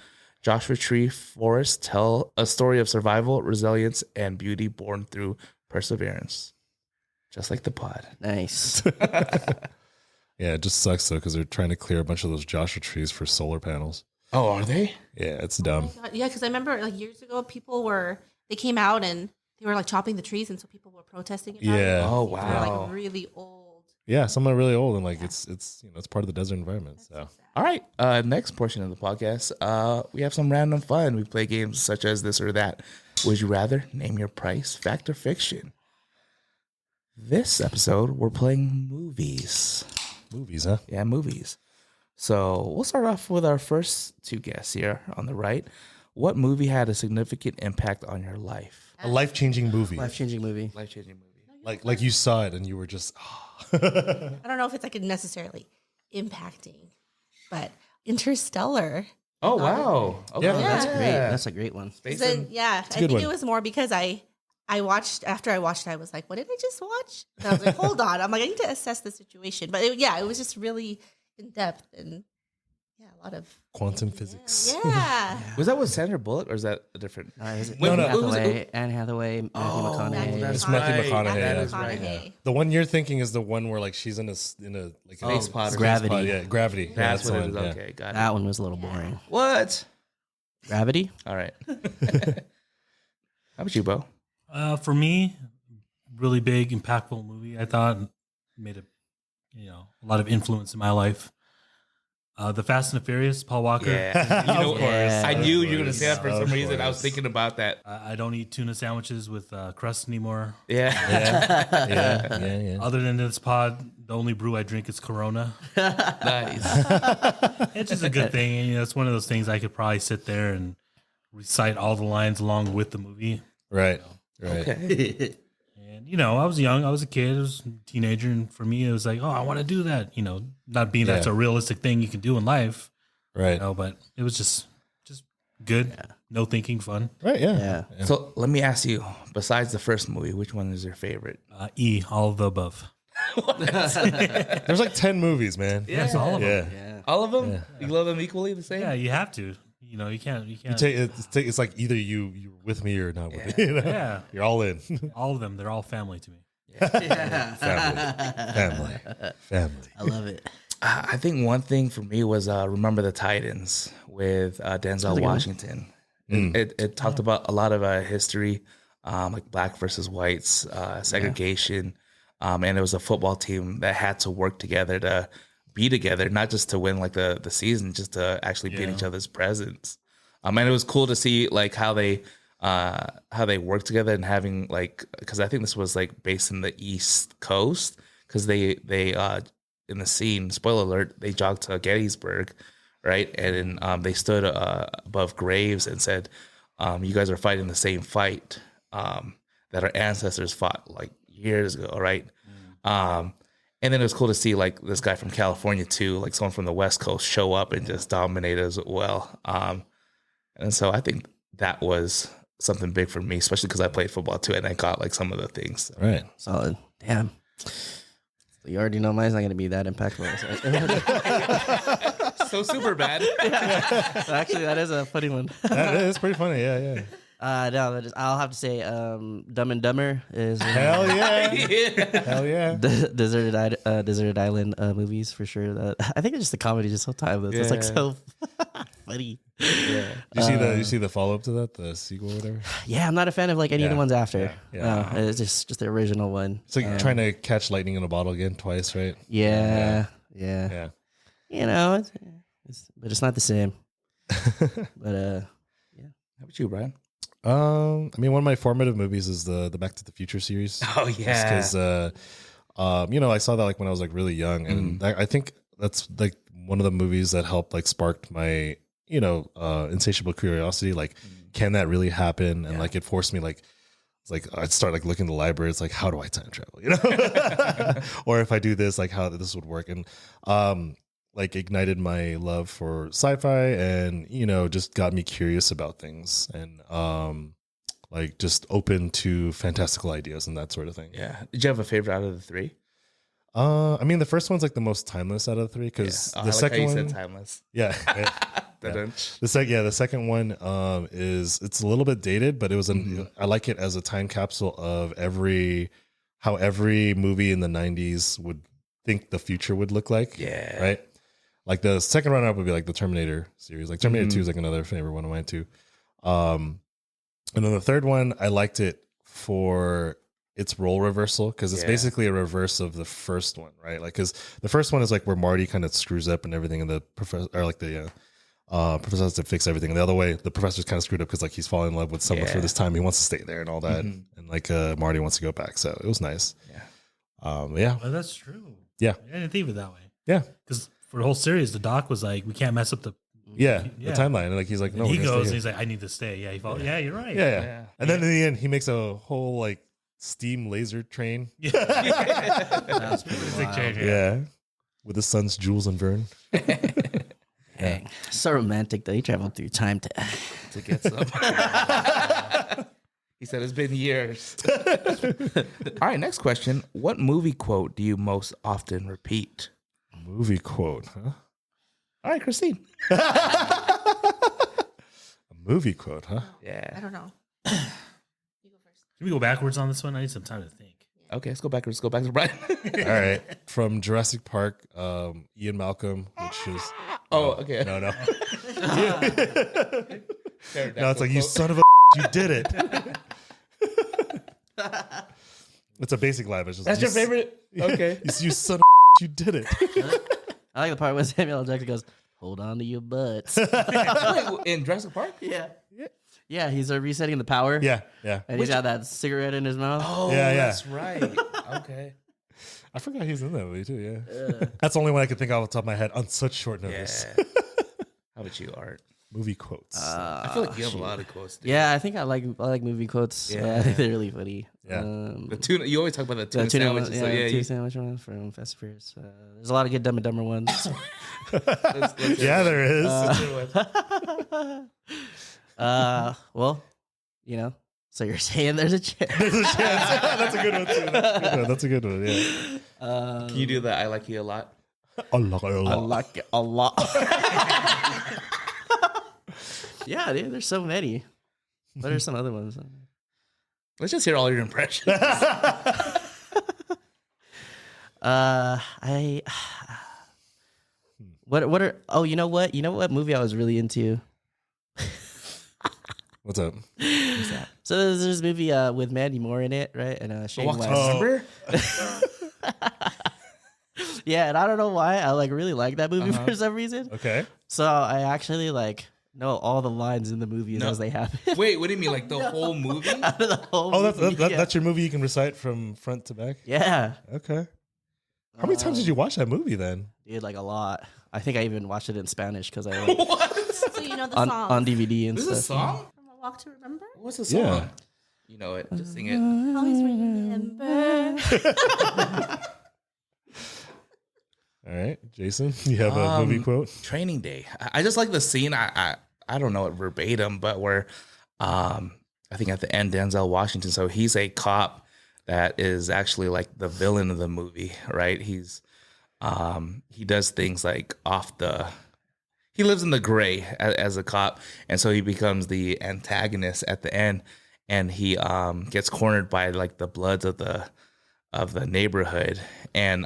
Joshua Tree forests tell a story of survival, resilience, and beauty born through perseverance. Just like the pod. Nice. Yeah, it just sucks though because they're trying to clear a bunch of those Joshua trees for solar panels. Oh, are they? Yeah, it's dumb. Yeah, because I remember like years ago, they came out and they were like chopping the trees, and so people were protesting about it. Yeah. Oh, They were wow. like really old. Yeah, some are really old and like it's it's part of the desert environment. So All right. Next portion of the podcast, we have some random fun. We play games such as this or that. Would you rather? Name your price, fact or fiction. This episode, we're playing movies. movies, huh? Yeah, movies. So we'll start off with our first 2 guests here on the right. What movie had a significant impact on your life? A life-changing movie. Life-changing movie. Life-changing movie. Like you saw it and you were just I don't know if it's like necessarily impacting, but Interstellar. Oh, wow. Okay. Yeah, That's Yeah. great. That's a great one. Space Then, and- yeah, I good think one. it was more because I watched, after I watched it, I was like, what did I just watch? And I was like, hold on. I'm like, I need to assess the situation. But it was just really in depth and a lot of quantum physics. Yeah. Was that with Sandra Bullock or is that a different? Is it Wait, Anne who was it? Hathaway, Anne Hathaway, Matthew McConaughey. that's It's Matthew right. McConaughey. That yeah. is right. McConaughey. The one you're thinking is the one where like she's in a like Space pod or Gravity. Yeah, Gravity. Yeah, That's the what it one, is. yeah. Okay, got it. That one was a little boring. What? Gravity? All right. How about you, Bo? For me, really big, impactful movie. I thought made a lot of influence in my life. The Fast and the Furious, Paul Walker. Yeah. You know, Of course. I knew you were going to say that for Of some reason. I was course. thinking about that. I don't eat tuna sandwiches with crust anymore. Yeah. Yeah. Other than this pod, the only brew I drink is Corona. Nice. It's just a good thing. And, it's one of those things I could probably sit there and recite all the lines along with the movie. Right. Right. Okay. And, I was young. I was a kid. I was a teenager. And for me, it was like, oh, I want to do that. Not being that's Yeah. a realistic thing you can do in life. Right. But it was just good. No thinking, fun. Right. Yeah. Yeah. So let me ask you, besides the first movie, which one is your favorite? All of the above. There's like 10 movies, man. Yes, all of them. Yeah. Yeah. All of them? You love them equally the same? Yeah, you have to. You know, you can't. It's like either you're with me or not with me. You know? Yeah. You're all in. All of them, they're all family to me. Family. I love it. I think one thing for me was Remember the Titans with Denzel Washington. It talked about a lot of history, like black versus whites, segregation, and it was a football team that had to work together to be together, not just to win like the season, just to actually beat each other's presence. And it was cool to see like how they work together and having like, because I think this was like based in the East Coast, because they in the scene, spoiler alert, they jogged to Gettysburg, right? And then they stood above graves and said, you guys are fighting the same fight that our ancestors fought like years ago, right? And then it was cool to see like this guy from California too, like someone from the West Coast show up and just dominate as well. And so I think that was something big for me, especially because I played football too, and I got like some of the things. All right. Solid. Damn. You already know mine's not going to be that impactful. So super bad. Actually, that is a funny one. That is pretty funny. Yeah. No, I'll have to say Dumb and Dumber is Hell yeah. Hell yeah. Deserted Island movies for sure. I think it's just the comedy is just so timeless. It's like so funny. Yeah. You see the follow up to that, the sequel or whatever? Yeah, I'm not a fan of like any of the ones after. Yeah. No, it's just the original one. It's like trying to catch lightning in a bottle again twice, right? Yeah. Yeah. You know, but it's not the same. But How about you, Brian? I mean, one of my formative movies is the Back to the Future series. Oh yeah, because I saw that like when I was like really young, and I think that's like one of the movies that helped like sparked my insatiable curiosity. Like, can that really happen? And like it forced me like. It's like I'd start like looking at the library. It's like, how do I time travel? Or if I do this, like how this would work, and like ignited my love for sci-fi, and just got me curious about things, and like just open to fantastical ideas and that sort of thing. Yeah. Did you have a favorite out of the three? I mean, the first one's like the most timeless out of the three because the second how you one, said timeless. yeah. The second one it's a little bit dated, but it was I like it as a time capsule of how every movie in the 90s would think the future would look like. Yeah. Right? Like the second runner up would be like the Terminator series. Like Terminator 2 is like another favorite one of mine too. And then the third one, I liked it for its role reversal because it's basically a reverse of the first one, right? Like because the first one is like where Marty kind of screws up and everything, and the professor professor has to fix everything. And the other way, the professor's kind of screwed up because like he's falling in love with someone for this time. He wants to stay there and all that, and like Marty wants to go back. So it was nice. Well, that's true. Yeah. I didn't think of it that way. Yeah. Because for the whole series, the doc was like, we can't mess up the the timeline. And like he's like, no, and he we're gonna goes stay and here. he's like, I need to stay. Yeah, he falls. Yeah, you're right. Yeah. And then in the end, he makes a whole like steam laser train. that was pretty Big wild. change. Yeah. With his sons, Jules and Vern. Dang. So romantic though. He traveled through time to get some. He said it's been years. All right, next question. What movie quote do you most often repeat? Movie quote, huh? All right, Christine. A movie quote, huh? Yeah. I don't know. You go first. Can we go backwards on this one? I need some time to think. Okay, let's go backwards. Let's go back to Brian. All right. From Jurassic Park, Ian Malcolm, which is okay. No. No, No, it's like you son of a you did it. It's a basic line. It's just, That's your favorite? Okay. You son of you did it. I like the part where Samuel L. Jackson goes, "Hold on to your butts." Wait, in Jurassic Park? Yeah, he's resetting the power. Yeah. And he's got that cigarette in his mouth. Oh, Yeah. that's right. Okay. I forgot he's in that movie too. Yeah. That's the only one I could think of off the top of my head on such short Yeah. notice. How about you, Art? Movie quotes. I feel like you have a lot of quotes. Dude. Yeah, I think I like movie quotes. Yeah. I think they're really funny. Yeah. The tuna. You always talk about the tuna, The tuna sandwiches. one, So yeah, yeah, tuna sandwich one from Fast and Furious. There's a lot of good Dumb and Dumber ones. let's Yeah, there is. Well, so you're saying there's a chance. There's a chance. That's a good one too. That's a good one. Yeah. Can you do that? I like you a lot. A lot. I like it a lot. Yeah, dude, there's so many. What are some other ones? Let's just hear all your impressions. What are? Oh, you know what? You know what movie I was really into? What's up? So there's this movie with Mandy Moore in it, right? And Shane Walk West. to Remember? Yeah, and I don't know why I like really like that movie for some reason. Okay. So I actually like know all the lines in the movies No. as they happen. Wait, what do you mean? Like the whole movie? Out of the whole Oh, movie, yeah. that's your movie you can recite from front to back? Yeah. Okay. How many times did you watch that movie then? Dude, like a lot. I think I even watched it in Spanish because I like, So you know the on song DVD and This is a stuff. song? from A Walk to Remember? What's the song? Yeah. You know it. Just sing it. Always remember. All right, Jason, you have a movie quote? Training Day. I just like the scene. I don't know it verbatim, but where I think at the end Denzel Washington. So he's a cop that is actually like the villain of the movie, right? He's he does things like he lives in the gray as a cop, and so he becomes the antagonist at the end, and he gets cornered by like the Bloods of the neighborhood, and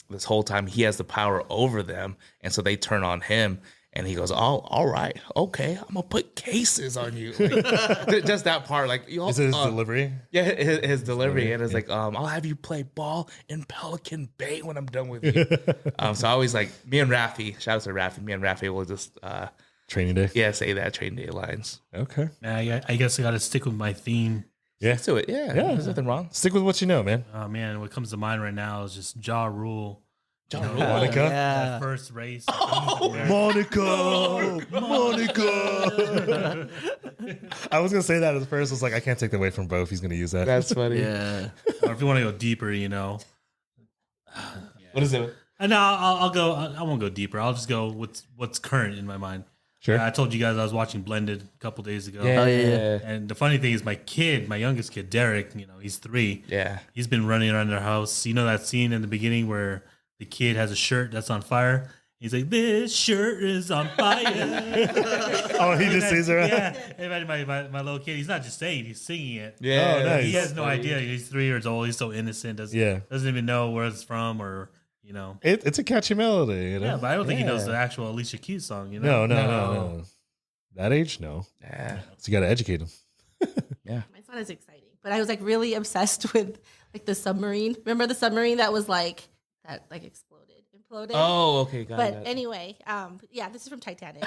this whole time he has the power over them, and so they turn on him, and he goes, all right, okay, I'm gonna put cases on you. Like, just that part, like you all, Is it his delivery? yeah, his delivery, and it's like, I'll have you play ball in Pelican Bay when I'm done with you. So I always like me and Rafi. Shout out to Rafi. Me and Rafi will just Training Day? say that Training Day lines. Okay. Yeah, I guess I got to stick with my theme. Yeah. Let's do it. Yeah, there's nothing wrong. Stick with what you know, man. Oh man, what comes to mind right now is just Ja Rule. Ja You know, Rule. Monica? That Yeah. first race. Monica! Monica! I was going to say that at first. I was like, I can't take that away from Bo if he's going to use that. That's funny. Yeah. Or if you want to go deeper, you know. What is it? And I'll go. I won't go deeper. I'll just go with what's current in my mind. Sure. I told you guys I was watching Blended a couple days ago. Oh, yeah. And the funny thing is, my youngest kid, Derek, he's 3. Yeah. He's been running around their house. You know that scene in the beginning where the kid has a shirt that's on fire? He's like, "This shirt is on fire." Oh, he just sees her. Yeah. Imagine my little kid. He's not just saying; he's singing it. Yeah. Oh, nice. He has no idea. He's 3 years old. He's so innocent. Doesn't even know where it's from or. It's a catchy melody, you know? Yeah, but I don't think he knows Yeah. the actual Alicia Keys song. You know? No. That age, no. Yeah. So you got to educate him. Yeah. My son is exciting, but I was like really obsessed with like the submarine. Remember the submarine that was like imploded? Oh, okay. Got But it. anyway, yeah, this is from Titanic.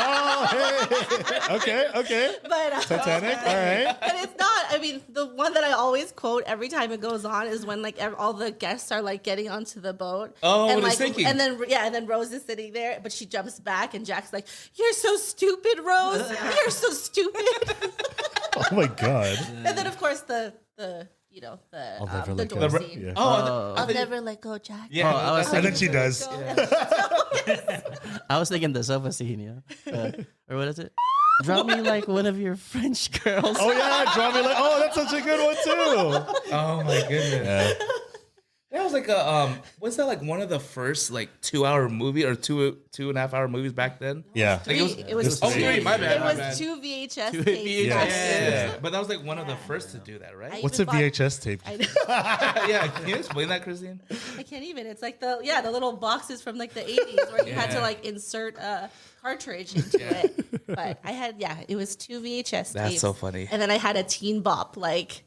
Oh, hey. Okay. But Titanic, all right. But it's not. I mean, the one that I always quote every time it goes on is when like all the guests are like getting onto the boat. Oh, and when like, it's sinking. and then Rose is sitting there, but she jumps back, and Jack's like, "You're so stupid, Rose. You're so stupid." Oh, my God. And then of course the never the let door go. scene. Yeah. I'll never let go, Jack. Yeah. I was And then she does. I was thinking the sofa scene, yeah. Or what is it? Draw me like one of your French girls. Oh, yeah. Draw me like, oh, that's such a good one, too. Oh my goodness. Yeah. That was like a was that like one of the first like 2-hour movie or 2.5 hour movies back then? Yeah. Like It was oh, three. My bad. It my was bad. 2 VHS Two tapes. VHS. Yeah. Yeah. But that was like one of the first to do that, right? I What's a even bought- VHS tape? Yeah. Can you explain that, Christine? I can't even. It's like the little boxes from like the 80s where you had to like insert a cartridge into it. But I had it was 2 VHS That's tapes. so funny. And then I had a Teen Bop like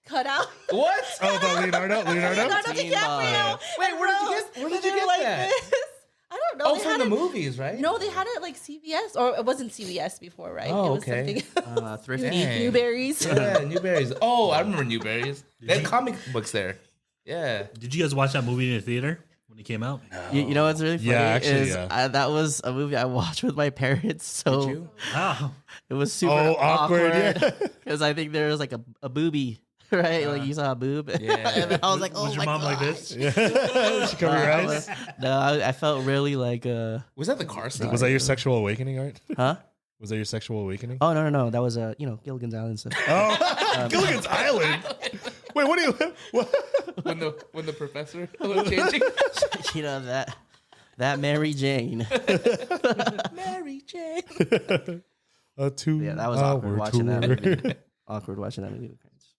cut out. What? Oh, the Leonardo? Leonardo Teen DiCaprio. Bop. Wait, and where did you Rose, get- where did and you they're get like that? this. I don't know. Oh, They from had the it- movies, right? No, they had it like CBS, or it wasn't CBS before, right? Oh, it was okay. something Thrifty. Dang. Newberries. Yeah, Newberries. Oh, I remember Newberries. They had comic books there. Yeah. Did you guys watch that movie in the theater when it came out? You know what's really funny? Yeah, actually, is yeah. that was a movie I watched with my parents. So Did you? Wow. it was super Oh, awkward, yeah. Because I think there was like a boobie, right? Like you saw a boob. Yeah. And then I was like, oh Was your my mom like God. this? She cover your I eyes? I felt really like, Was that the car scene? Was that your sexual awakening, Art? huh? Was that your sexual awakening? Oh, no. That was, Gilligan's Island stuff. Oh, Gilligan's Island. Wait, what do you? What? when the professor was changing? You know, that Mary Jane. Mary Jane. Two. Yeah, that was awkward watching that tour. movie. Awkward watching that movie with friends.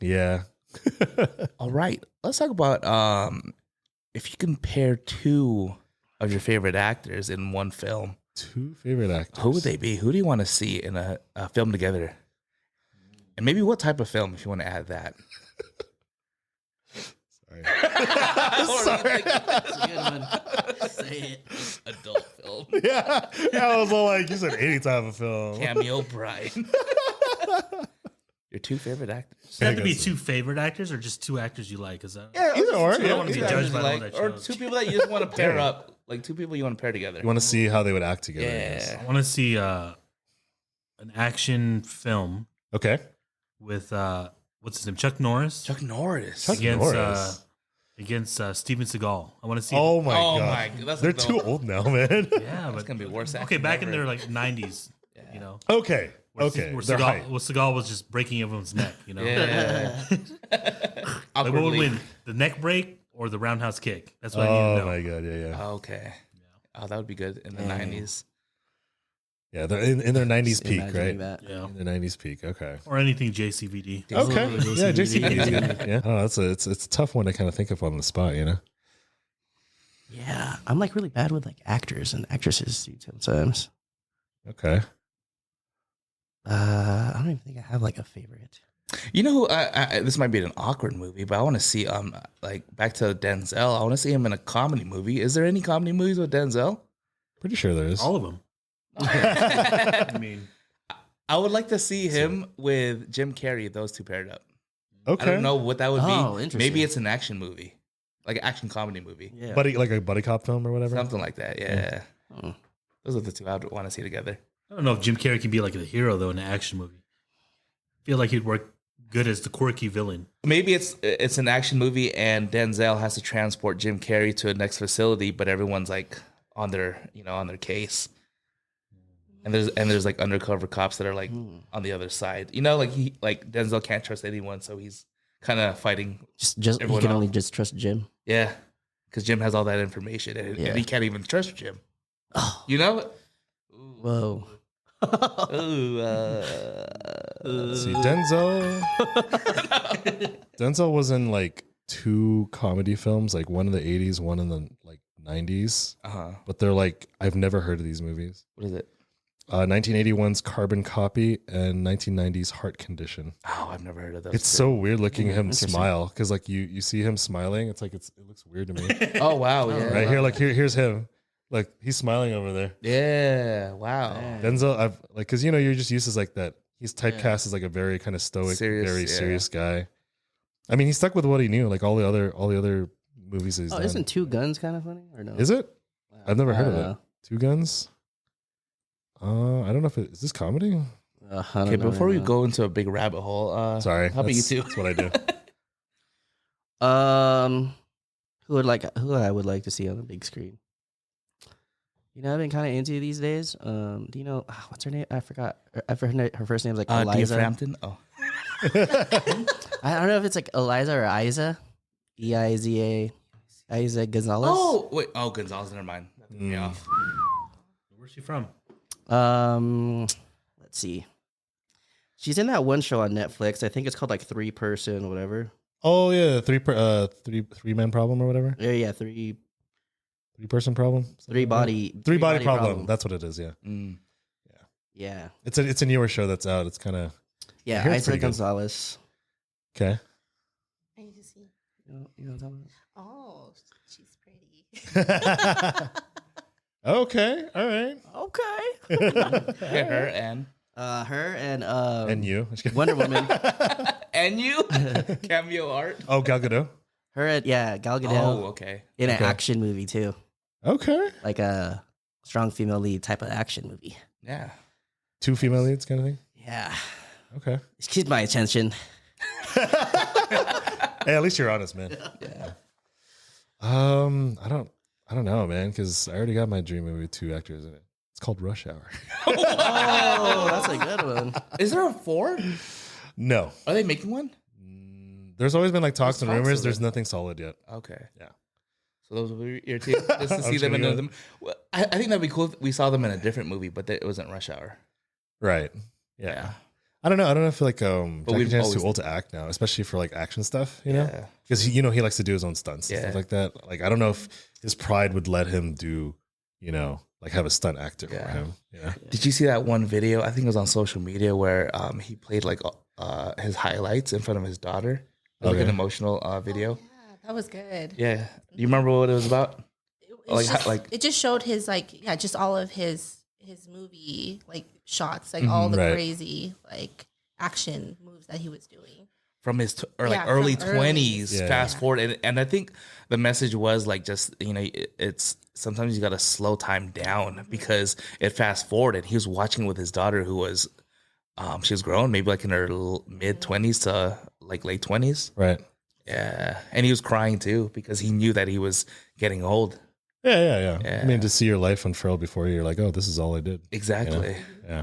Yeah. All right, let's talk about if you compare two of your favorite actors in one film, Two favorite actors. who would they be? Who do you want to see in a film together? And maybe what type of film, if you want to add that. Sorry. Sorry. That's a good one. Say it. Adult film. Yeah. I was all like, you said any type of film. Cameo Brian. Your two favorite actors. Does it have to be guess two favorite actors or just two actors you like? Cause Either or. I don't want to be Yeah. judged by the one Like, that or chose. two people that you just want to pair up. Like two people you want to pair together. You want to see how they would act together. I guess. Yeah. I want to see an action film Okay. with what's his name, Chuck Norris, Chuck Norris. Chuck Norris. against Steven Seagal. I want to see. Oh my Oh god. my God, that's They're adult. too old now, man. yeah, It's but gonna be worse. okay, acting back in ever. their like 90s, you know. Okay. Where Okay. Where They're hype. Seagal was just breaking everyone's neck, you know. Yeah. Like what would Awkwardly. win, the neck break or the roundhouse kick? That's what I need to Oh know. my god. Yeah. Yeah. Okay. Oh, that would be good in the Dang. 90s. Yeah. They're in their 90s Just peak, imagining right? That. Yeah, In their 90s peak. Okay. or anything JCVD. Okay. JCVD. Yeah. JCVD. Yeah. I don't know. It's a tough one to kind of think of on the spot, you know? Yeah, I'm like really bad with like actors and actresses dude, sometimes. Okay. I don't even think I have like a favorite. You know, this might be an awkward movie, but I want to see like back to Denzel. I want to see him in a comedy movie. Is there any comedy movies with Denzel? Pretty sure there is. All of them. I mean, I would like to see him with Jim Carrey. Those two paired up. Okay. I don't know what that would Oh, be. interesting. Maybe it's an action movie, like an action comedy movie, Yeah. Like a buddy cop film or whatever. something like that. Yeah, Oh. those are the two I would want to see together. I don't know if Jim Carrey can be like a hero though in an action movie. I feel like he'd work good as the quirky villain. Maybe it's an action movie, and Denzel has to transport Jim Carrey to a next facility, but everyone's like on their case, and there's like undercover cops that are like on the other side. You know, like Denzel can't trust anyone, so he's kind of fighting. Just he Everyone can else. only just trust Jim. Yeah, because Jim has all that information, and he can't even trust Jim. Oh, You know? whoa. Ooh, Let's see, Denzel. Denzel was in like two comedy films, like one in the 80s, one in the like 90s. But they're like, I've never heard of these movies. What is it? 1981's Carbon Copy and 1990's Heart Condition. Oh, I've never heard of those. It's so weird looking him interesting. smile because like you see him smiling. It's like it looks weird to me. Oh wow, yeah, Right here, like here's him. Like he's smiling over there. yeah, wow. Denzel, I've like because you know you're just used to like that. He's typecast as like a very kind of stoic, Serious, very yeah. serious guy. I mean, he stuck with what he knew. Like all the other movies he's Oh, done. isn't Two Guns kind of funny or no? Is it? I've never heard of I it. don't Two Guns. I don't know if is this comedy. know. I don't Okay, know before right we now. go into a big rabbit hole, Sorry, how about you that's- two? That's what I do. Who I would like to see on the big screen. You know, I've been kind of into these days. Do you know what's her name? I forgot. Her first name's like Eliza. Frampton. Oh, I don't know if it's like Eliza or Isa. Eiza. Isa Gonzalez. oh wait, oh Gonzalez, never mind. That threw me Mm. off. Where's she from? Let's see. She's in that one show on Netflix. I think it's called like 3-Person, whatever. Oh yeah, three man problem or whatever. Yeah, three 3-person problem. three body problem. That's what it is. Yeah, Yeah, it's a newer show that's out. It's kind of yeah. I hear it's Isa pretty good. Gonzalez. okay. I need to see. You know what I'm talking Oh, she's pretty. Okay, all right. about? Okay. Yeah, her and Her and And you, Wonder Woman. and you cameo art. Oh, Gal Gadot. Her and Gal Gadot Oh, okay. in an Okay. action movie too, Okay, like a strong female lead type of action movie. Yeah. two female leads, kind of thing. Yeah, Okay. it keeps my attention. Hey, at least you're honest, man. Yeah. I don't know, man, because I already got my dream movie with two actors in it. It's called Rush Hour. Oh, that's a good one. Is there a 4? No, Are they making one? there's always been like talks and There's talks rumors. of There's it. nothing solid yet. Okay. Yeah. So those will be your team just to I'm see just them in gonna go- them. Well, I think that'd be cool if we saw them in a different movie, but it wasn't Rush Hour. Right. Yeah. Yeah. I don't know. I feel like But Jackie we've Chan's always- too old to act now, especially for like action stuff. You know, Yeah. because he likes to do his own stunts and Yeah. stuff like that. Like I don't know if his pride would let him do, like have a stunt actor for Yeah. him. Yeah. Did you see that one video? I think it was on social media where he played like his highlights in front of his daughter. It was like an Okay. emotional video. Yeah, that was good. Yeah. Do you remember what it was about? It's Like, just, it just showed his just all of his movie like shots, like all the right. crazy like action moves that he was doing. From his Yeah, from early early. 20s, Yeah. fast forward. And I think the message was like just, it's sometimes you got to slow time down because it fast forwarded. He was watching with his daughter who was, she was grown, maybe like in her mid 20s to like late 20s. Right. Yeah. And he was crying too because he knew that he was getting old. Yeah. Yeah. I mean, to see your life unfurl before you, you're like, oh, this is all I did. Exactly. Yeah.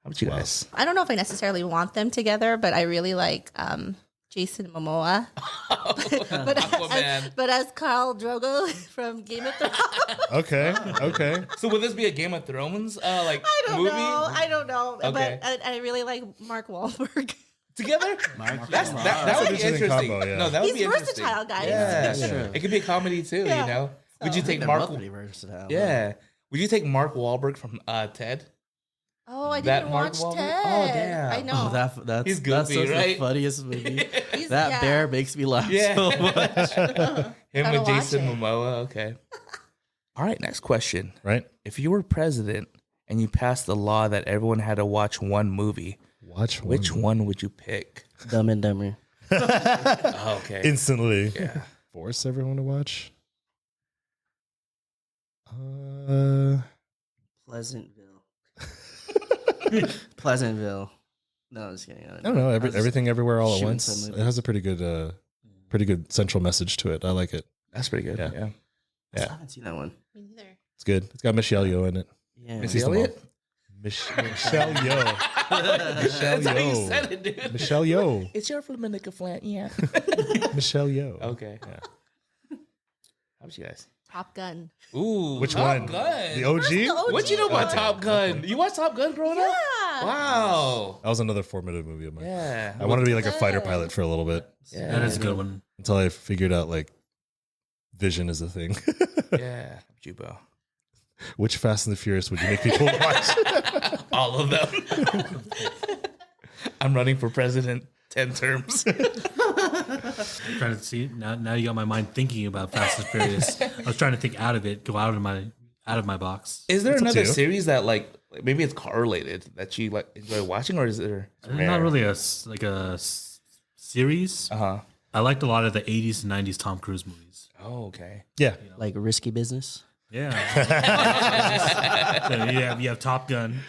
How about you Wow. guys? I don't know if I necessarily want them together, but I really like Jason Momoa. Aquaman. but as Khal Drogo from Game of Thrones. Okay. So would this be a Game of Thrones like movie? I don't know. Okay. But I really like Mark Wahlberg. Together? That That's would an be interesting interesting. combo, yeah. No, that would He's be interesting. versatile, guys. Yeah, That's true. It could be a comedy too. Yeah. You know, would you I think take they're Mark? both pretty versatile. Yeah, would you take Mark Wahlberg from Ted? Oh, I That didn't Mark watch Wahlberg? Ted. Oh, damn. I know. That's He's that's goofy, the right? funniest movie. He's- That yeah. bear makes me laugh Yeah. so much. Him Gotta with watch Jason it. Momoa. Okay. All right. Next question. Right. If you were president and you passed a law that everyone had to watch one movie, Watch which one would you pick? Dumb and Dumber. Oh, okay. instantly. Yeah. Force everyone to watch. Pleasantville. Pleasantville. No, I'm just kidding. I don't know. I was Everything everywhere all at shooting once. some It movie. has a pretty good central message to it. I like it. That's pretty good. Yeah. Yeah. I haven't seen that one. Me neither. It's good. It's got Michelle Yeoh in it. Yeah. Missy them all. Elliott? Michelle Yeoh. That's how you Yeoh. said it, dude. Michelle Yeoh. It's your Flamenco flat, yeah. Michelle Yeoh. Okay. Yeah. How about you guys? Top Gun. Ooh, Which Top one? Gun. The OG? What you know about Okay. Top Gun? You watched Top Gun growing up? Yeah. Wow. That was another formative movie of mine. Yeah. I wanted to be like a fighter pilot for a little bit Yeah. That is a good one. until I figured out like vision is a thing. Yeah. Jubo. Which Fast and the Furious would you make people watch? All of them. I'm running for president 10 terms. I'm trying to see now. You got my mind thinking about Fast and Furious. I was trying to think out of it, go out of my box. Is there It's up to another you. series that like maybe it's car related that you like enjoy watching, or is there? Not really a series. Uh huh. I liked a lot of the 80s and 90s Tom Cruise movies. Oh, okay. Yeah. Like Risky Business. Yeah. So you have Top Gun,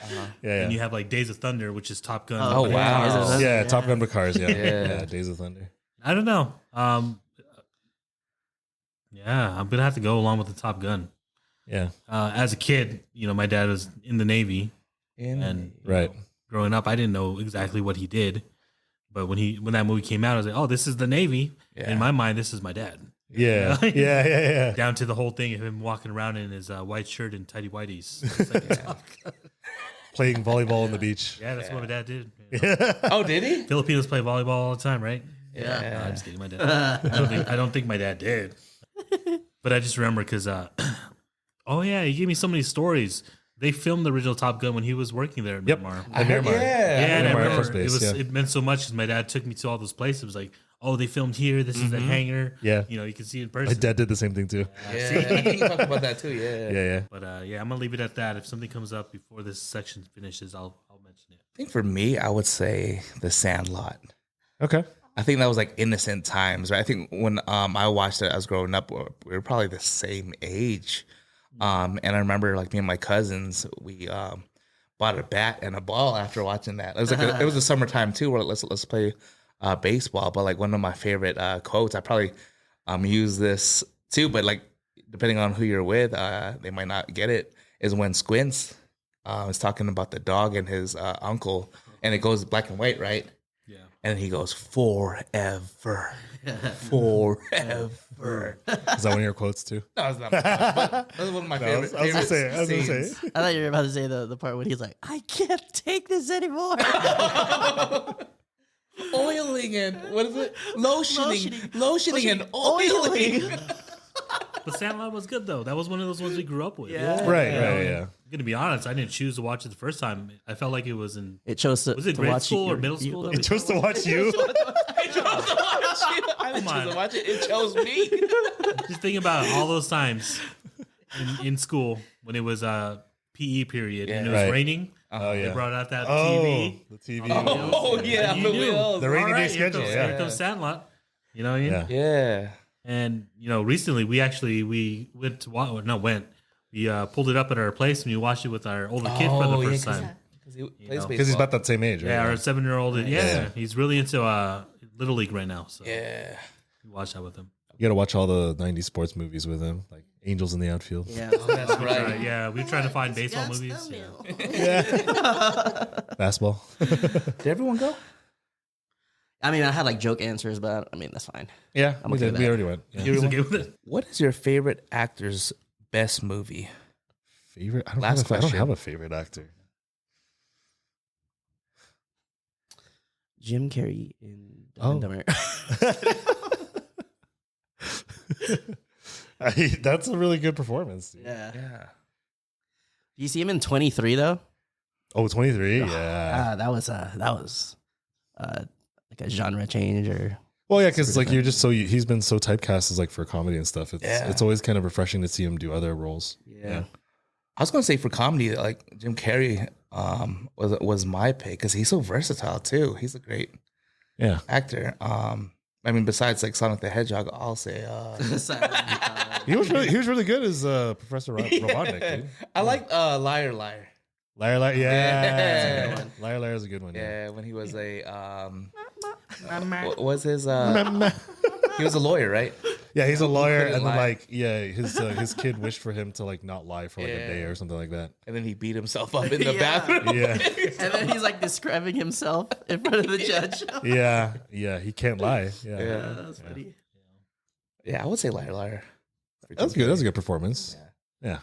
Yeah. and you have like Days of Thunder, which is Top Gun. Oh, but- wow. Days of Thunder, Yeah, Top Gun with cars. Yeah. Yeah. Yeah. Days of Thunder. I don't know. Yeah, I'm gonna have to go along with the Top Gun. Yeah. As a kid, my dad was in the Navy, and Right. growing up, I didn't know exactly what he did. But when that movie came out, I was like, "Oh, this is the Navy." Yeah. In my mind, this is my dad. Yeah. Yeah. Down to the whole thing of him walking around in his white shirt and tighty whities. It's like, Playing volleyball on the beach. yeah, that's what my dad did. Oh, did he? Filipinos play volleyball all the time, right? Yeah. No, I'm just kidding. My dad. I don't think my dad did. But I just remember because, oh yeah, he gave me so many stories. They filmed the original Top Gun when he was working there at Yep. Myanmar. I heard, Myanmar. yeah. Yeah, and I Myanmar Air remember Force Base, yeah. it meant so much because my dad took me to all those places. It was like, oh, they filmed here. This is the hangar. Yeah. You can see it in My person. dad did the same thing too. Yeah. I think you talked about that too. Yeah. Yeah. But yeah, I'm gonna leave it at that. If something comes up before this section finishes, I'll mention it. I think for me, I would say The Sandlot. Okay. I think that was like innocent times, right? I think when I watched it, I was growing up. We were probably the same age, and I remember like me and my cousins, we bought a bat and a ball after watching that. It was like it was a summertime too, where let's play baseball. But like one of my favorite quotes, I probably use this too, but like depending on who you're with, they might not get it. Is when Squints is talking about the dog and his uncle, and it goes black and white, right? Yeah. And he goes, forever. Forever. Is that one of your quotes too? No, it's not. That's one of my I was gonna say. scenes. I thought you were about to say the part when he's like, I can't take this anymore. Oiling and what is it? Lotioning and oiling. But Sandlot was good though. That was one of those ones we grew up with. Yeah. Right. Yeah. I'm gonna be honest. I didn't choose to watch it the first time. I felt like it was in. It chose to, Was it to grade watch school you- or middle school? It chose to watch you. I chose to watch it. I didn't Come choose on. to watch it. It chose me. Just think about all those times in school when it was PE period and it was Right. raining. Oh They yeah. brought out that Oh, TV. the TV. Oh yeah, You the knew. wheels. The rainy All day right, schedule. Here Yeah. comes Sandlot. You know what I mean? Yeah. Yeah. And recently we went to we pulled it up at our place and we watched it with our older kid for the first time. Because he plays know. baseball. Because he's about that same age, right? Yeah, our 7-year-old. Yeah, Yeah. he's really into Little League right now. So Yeah. we watched that with him. You got to watch all the '90s sports movies with him, like Angels in the Outfield. Yeah. That's right. Yeah, we tried to find baseball That's movies. the Yeah. meal. Basketball. Did everyone go? I mean, I had like joke answers, but I mean, that's fine. Yeah, I'm we okay did. with We that. already went. Yeah. He's okay with it. What is your favorite actor's best movie? Favorite? I don't, Last have a, I don't question. have a favorite actor. Jim Carrey in Dumb Oh. and Dumber. That's a really good performance. Dude. Yeah. Yeah. Do you see him in 23 though? Oh, 23? Yeah. That was like a genre change or Well, yeah, because like you're just he's been so typecast as like for comedy and stuff. It's always kind of refreshing to see him do other roles. yeah. I was gonna say for comedy, like Jim Carrey was my pick because he's so versatile too. He's a great Yeah. actor. I mean, besides like Sonic the Hedgehog, I'll say He was really good as Professor Robotnik. Dude. I like Liar Liar. Liar, Yeah. yeah. Liar is a good one. Yeah, when he was a what was his he was a lawyer, right? Yeah, he's a lawyer, couldn't and then lie. like his kid wished for him to like not lie for like a day or something like that. And then he beat himself up in the Yeah. bathroom. Yeah, And then he's like describing himself in front of the judge. yeah, he can't lie. Yeah, Yeah. That's funny. Yeah, I would say Liar Liar. that's good. That's a good performance. Yeah,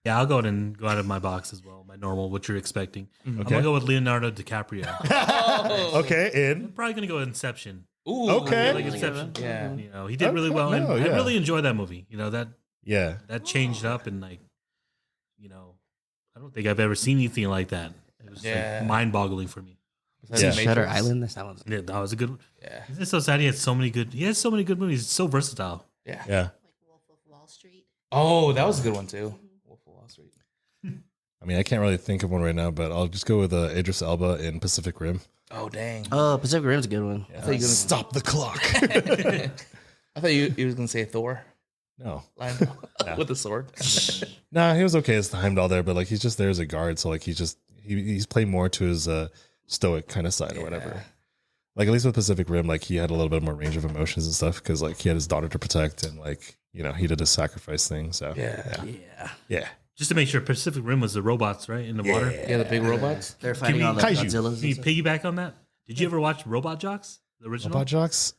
Yeah, I'll go out of my box as well. My normal, what you're expecting. I'm Okay. gonna go with Leonardo DiCaprio. Okay, I'm probably gonna go Inception. Ooh, Okay. I like Inception. Yeah. He did really well, and No, I yeah. really enjoyed that movie. yeah. That changed up, and like, I don't think I've ever seen anything like that. It was Yeah. like mind-boggling for me. Besides Yeah. The Shutter Matrix. Island. That one's Yeah, that was a good one. Yeah. It's so sad. He has so many good movies. It's so versatile. Yeah. Yeah. Like Wolf of Wall Street. Oh, that was a good one too. Wolf of Wall Street. I mean, I can't really think of one right now, but I'll just go with Idris Elba in Pacific Rim. Oh dang. Oh, Pacific Rim's a good one. I thought you were gonna Stop the clock. I thought you was gonna say Thor. No, With the sword. nah, he was okay as the Heimdall there, but like he's just there as a guard, so like he's playing more to his stoic kind of side or whatever. Like at least with Pacific Rim, like he had a little bit more range of emotions and stuff because like he had his daughter to protect and like he did a sacrifice thing. So Yeah. Just to make sure, Pacific Rim was the robots, right, in the water. Yeah, the big robots. They're fighting we- all the Kaiju. Godzillas. Can you piggyback on that? Did you ever watch Robot Jocks, the original? Robot Jocks.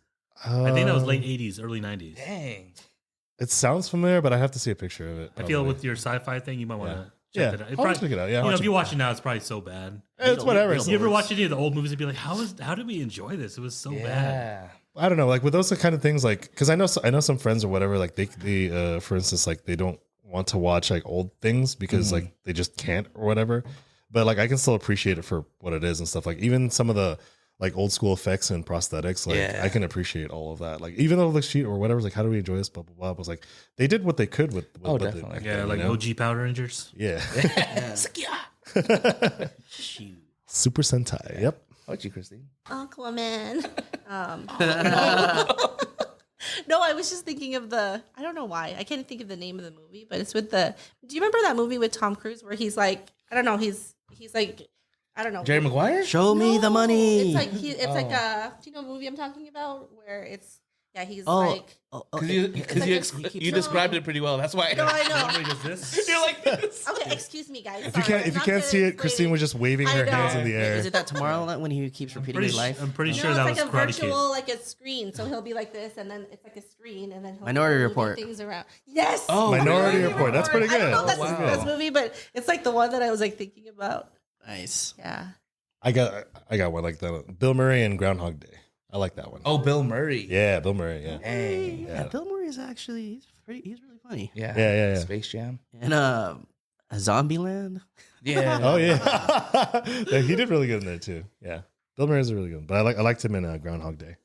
I think that was late '80s, early '90s. Dang. It sounds familiar, but I have to see a picture of it. I feel probably. with your sci-fi thing, you might want to Yeah. check that out. I'll check it out, yeah. If you watch it now, it's probably so bad. It's whatever. Beetleborgs. You ever watch any of the old movies and be like, how did we enjoy this? It was so bad. Yeah. I don't know, like with those kind of things, like because I know some friends or whatever, like they for instance, like they don't want to watch like old things because like they just can't or whatever. But like I can still appreciate it for what it is and stuff. Like even some of the like old school effects and prosthetics, like I can appreciate all of that. Like even though the sheet or whatever, like how do we enjoy this? Blah blah blah. I was like they did what they could with what they- definitely. Yeah, like OG Power Rangers. yeah, Shoot. Super Sentai. Yep. How about you, Christine? Aquaman. No, I was just thinking of I don't know why. I can't think of the name of the movie, but it's with do you remember that movie with Tom Cruise where he's like, I don't know, he's like, I don't know. Jerry Maguire? Show me the money. It's like, do you know what movie I'm talking about? Where it's Yeah, he's Oh, like. Because you described it pretty well. That's why. No, I know. Memory does this. You're like this. Okay, excuse me, guys. If you can't see it, Christine was just waving I her know. hands in the Wait, air. is it that Tomorrowland when he keeps repeating his life? I'm pretty No, sure it's that like was a Karate virtual, Kid. like a screen. So he'll be like this, and then it's like a screen, and then he'll Minority be moving Report. Things around. Yes. Oh, Minority Report. That's pretty I don't know if good. that's Oh, his wow. best movie, but it's like the one that I was like thinking about. Nice. Yeah. I got one like that. Bill Murray and Groundhog Day. I like that one. Oh, Bill Murray. Yeah, Bill Murray. Yeah. Dang. Yeah, Bill Murray is actually he's really funny. Yeah. Yeah. Space Jam. And Zombieland. Yeah. Oh yeah. Yeah, he did really good in there too. Yeah. Bill Murray's really good, but I liked him in Groundhog Day.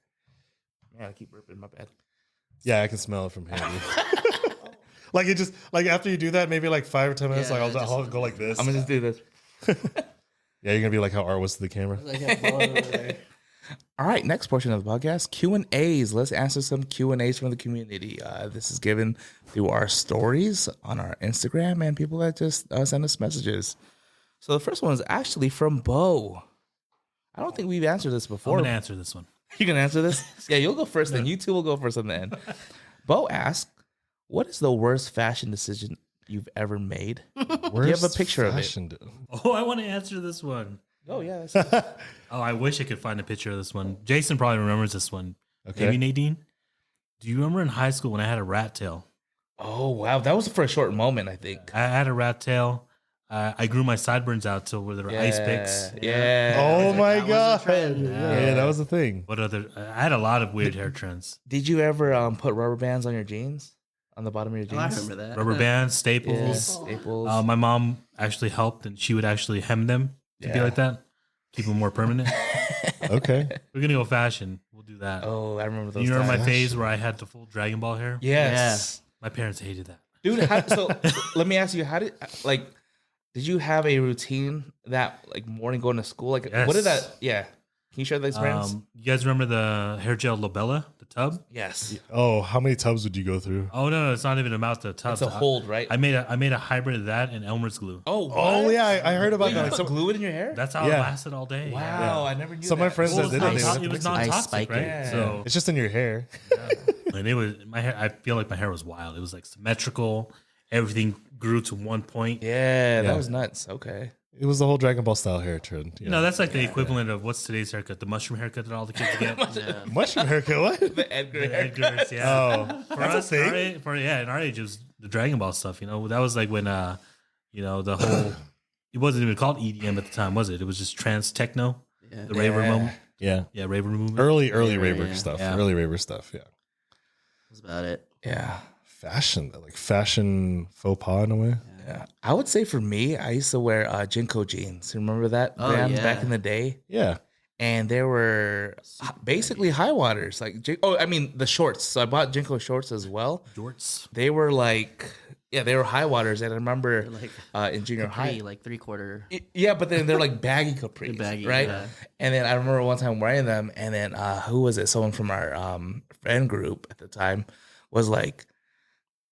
Yeah, I keep burping. My bad. Yeah, I can smell it from here. Like it just like after you do that, maybe like 5 or 10 minutes, Yeah, like I'll go like this. I'm gonna just do this. Yeah, you're gonna be like how Art was to the camera. All right, next portion of the podcast, Q&As. Let's answer some Q&As from the community. This is given through our stories on our Instagram and people that just send us messages. So the first one is actually from Bo. I don't think we've answered this I'm before. gonna answer this one. You can answer this? Yeah, you'll go first, then you two will go first in the end. Bo asked, what is the worst fashion decision you've ever made? Where's you have a picture of it? Oh, I want to answer this one. Oh, yeah. Oh, I wish I could find a picture of this one. Jason probably remembers this one. Okay. Maybe Nadine. Do you remember in high school when I had a rat tail? Oh, wow. That was for a short moment, I think. I had a rat tail. I grew my sideburns out till where there were ice picks. Yeah. Oh my That was a god. trend. Yeah, that was the thing. What other? I had a lot of weird hair trends. Did you ever put rubber bands on your jeans? On the bottom of your Oh, I jeans? remember that. Rubber bands, Yeah, staples. staples. My mom actually helped, and she would actually hem them to be Yeah. like that, keep them more permanent. Okay. We're gonna go fashion. We'll do that. Oh, I remember those. You remember my times. phase where I had the full Dragon Ball hair? Yes. My parents hated that. Dude, so let me ask you, how did you have a routine that like morning going to school? Like Yes. what did that can you share the experience? You guys remember the hair gel Lobella, the tub? Yes. Oh, how many tubs would you go through? Oh no, it's not even about the tub. It's a hold, right? I made a hybrid of that and Elmer's glue. Oh, Oh what? yeah, I heard about Wait, that. you Like, put some glue it in your hair? That's how Yeah. it lasted all day. Wow, I never knew Some of my that. friends Well, that it did was, it. non- They it was would- Ice non-toxic, spike right? it. So It's just in your hair. and it was my hair. I feel like my hair was wild. It was like symmetrical. Everything grew to one point. Yeah, that Yeah. was nuts. Okay. It was the whole Dragon Ball style hair trend. You know, that's like the equivalent of what's today's haircut? The mushroom haircut that all the kids get. mushroom haircut. What? The Edgar The hair. Edgar's, yeah. Oh, For that's a us, thing. in our age, it was the Dragon Ball stuff. You know, that was like when, the whole. It wasn't even called EDM at the time, was it? It was just trance techno, Yeah. the raver moment. Yeah. Yeah, raver movement. Early Yeah, raver yeah. stuff. Yeah. Early raver stuff. Yeah. That's about it. Yeah. Fashion, like fashion faux pas in a way. Yeah. I would say for me, I used to wear Jinko jeans. Remember that Oh, brand yeah. back in the day? Yeah. And they were basically high waters. Like, the shorts. So I bought Jinko shorts as well. Jorts. They were like, they were high waters. And I remember They're like in junior high. like 3/4. Yeah, but then they're like baggy capris, Baggy, right? yeah. And then I remember one time wearing them, and then who was it? Someone from our friend group at the time was like,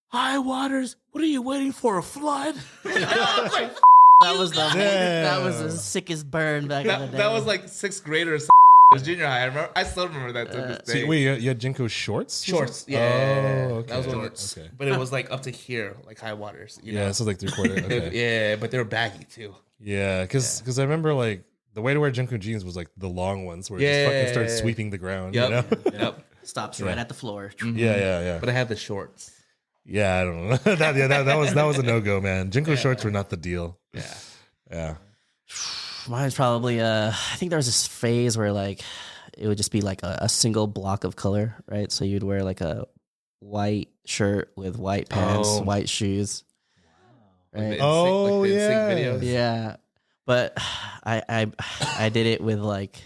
"High waters, what are you waiting for? A flood?" That was that was the sickest burn back in the day. that was like sixth grade or something. It was junior high. I still remember that to this So, day. wait, you had Jinko shorts? Shorts, Oh, yeah. okay. That was shorts. Okay. But it was like up to here, like high waters. You Yeah, know? so it's like 3/4. Okay. Yeah, but they were baggy too. Yeah, because I remember like the way to wear Jinko jeans was like the long ones where it just fucking started sweeping the ground. Yep. You know? Yep. Stops right at the floor. Yeah. But I had the shorts. Yeah, I don't know. that was a no go, man. Jinko shorts were not the deal. Yeah. Yeah. Mine's probably I think there was this phase where like it would just be like a single block of color, right? So you'd wear like a white shirt with white pants, Oh. white shoes. Like the Right? Oh, the NSYNC yeah. videos. Yeah. But I did it with like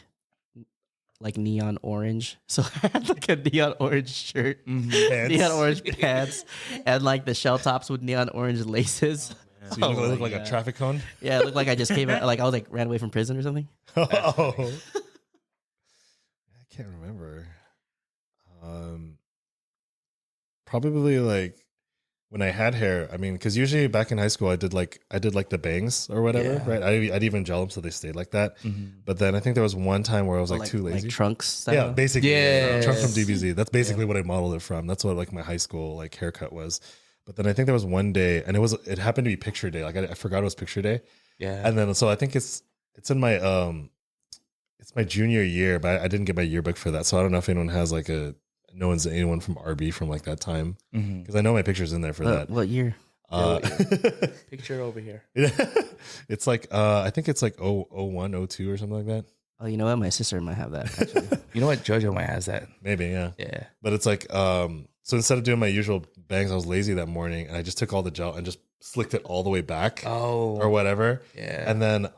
neon orange. So I had like a neon orange shirt, Mm-hmm. Pants. neon orange pants, and like the shell tops with neon orange laces. So you look like a traffic cone. Yeah, it looked like I just came out, like I was like ran away from prison or something. Oh. I can't remember. Probably like when I had hair, I mean, because usually back in high school, I did like the bangs or whatever, Yeah. right? I'd even gel them so they stayed like that. But then I think there was one time where I was like too lazy. Like trunks style? Yeah, basically. Yes. Trunk from DBZ. That's basically what I modeled it from. That's what like my high school like haircut was. But then I think there was one day, and it happened to be picture day. Like I forgot it was picture day. Yeah. And then so I think it's in my it's my junior year, but I didn't get my yearbook for that. So I don't know if anyone has like anyone from RB from like that time, because I know my picture's in there for that. What year? Picture over here. It's like I think it's like 01, 02 or something like that. Oh, you know what? My sister might have that. Actually. You know what? JoJo might has that. Maybe, yeah. Yeah. But it's like so instead of doing my usual bangs, I was lazy that morning and I just took all the gel and just slicked it all the way back or whatever. Yeah. And then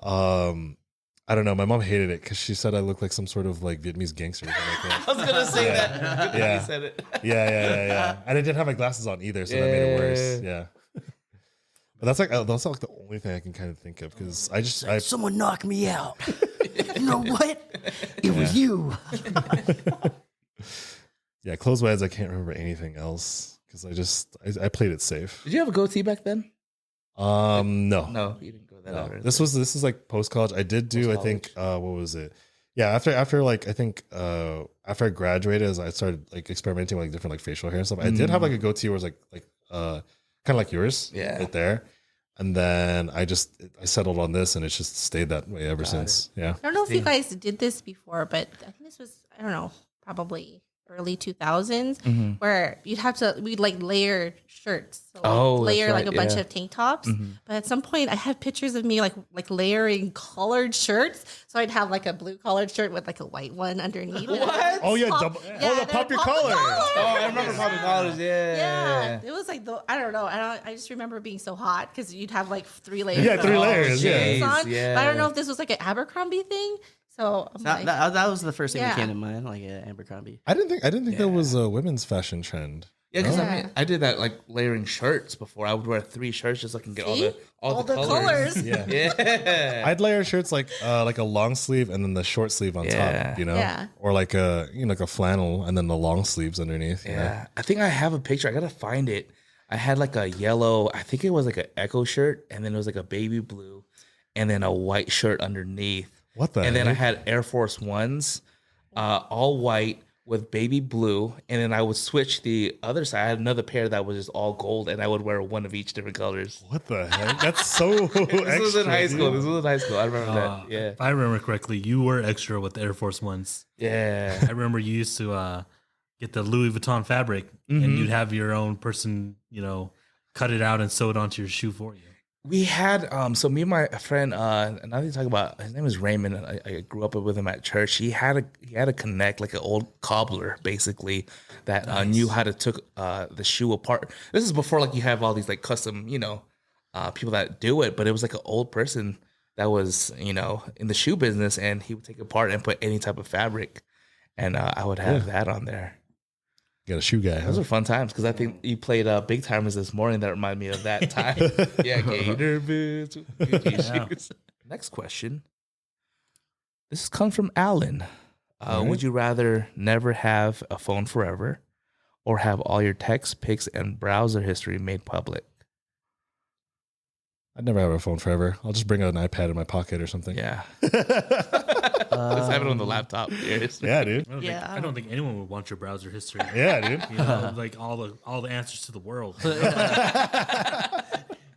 I don't know. My mom hated it because she said I looked like some sort of like Vietnamese gangster or something like that. I was gonna say that. Good that you said it. Yeah. And I didn't have my glasses on either, so that made it worse. Yeah. But that's like the only thing I can kind of think of because I Someone knocked me out. You know what? It was you. Yeah, clothes-wise, I can't remember anything else because I played it safe. Did you have a goatee back then? No. No, you didn't go that out. This is like post college. I did do I think what was it? Yeah, after like I think after I graduated, as I started like experimenting with like different like facial hair and stuff. I did have like a goatee where it was like kind of like yours, right there. And then I settled on this, and it's just stayed that way ever since. Yeah. I don't know if you guys did this before, but I think this was, I don't know, probably early 2000s, where we'd like layer shirts. So layer like a bunch of tank tops. But at some point I had pictures of me like layering collared shirts. So I'd have like a blue collared shirt with like a white one underneath. What? Oh yeah, pop your collar. Oh, I remember popping collars. Yeah. It was like I don't know. I just remember being so hot because you'd have like 3 layers. Yeah, 3 layers. Jeez, on. yeah. But I don't know if this was like an Abercrombie thing. So I'm like, That was the first thing that came to mind, like Abercrombie. I didn't think that was a women's fashion trend. Yeah, because I mean, I did that like layering shirts before. I would wear 3 shirts just so I can get all the colors. Yeah. I'd layer shirts like a long sleeve and then the short sleeve on top, you know? Yeah. Or like like a flannel and then the long sleeves underneath. Yeah. I think I have a picture. I gotta find it. I had like a yellow, I think it was like an Echo shirt, and then it was like a baby blue, and then a white shirt underneath. What the And heck? then I had Air Force Ones, all white with baby blue, and then I would switch the other side. I had another pair that was just all gold, and I would wear one of each different colors. What the heck? That's so This was in high school. I remember that. Yeah. If I remember correctly, you were extra with the Air Force Ones. Yeah. I remember you used to get the Louis Vuitton fabric, and you'd have your own person, cut it out and sew it onto your shoe for you. We had so me and my friend now they talk about, his name is Raymond. I grew up with him at church. He had a connect, like an old cobbler basically that knew how to took the shoe apart. This is before like you have all these like custom people that do it, but it was like an old person that was in the shoe business, and he would take it apart and put any type of fabric, and I would have that on there. You got a shoe guy, huh? Those were fun times because I think you played Big Timers this morning. That reminded me of that time. Yeah, gator boots, Gucci shoes. Next question. This comes from Alan. Would you rather never have a phone forever, or have all your text, pics, and browser history made public? I'd never have a phone forever. I'll just bring an iPad in my pocket or something. Yeah. Just have it on the laptop. Yeah, dude. I don't think anyone would want your browser history. Yeah, dude. Like all the answers to the world.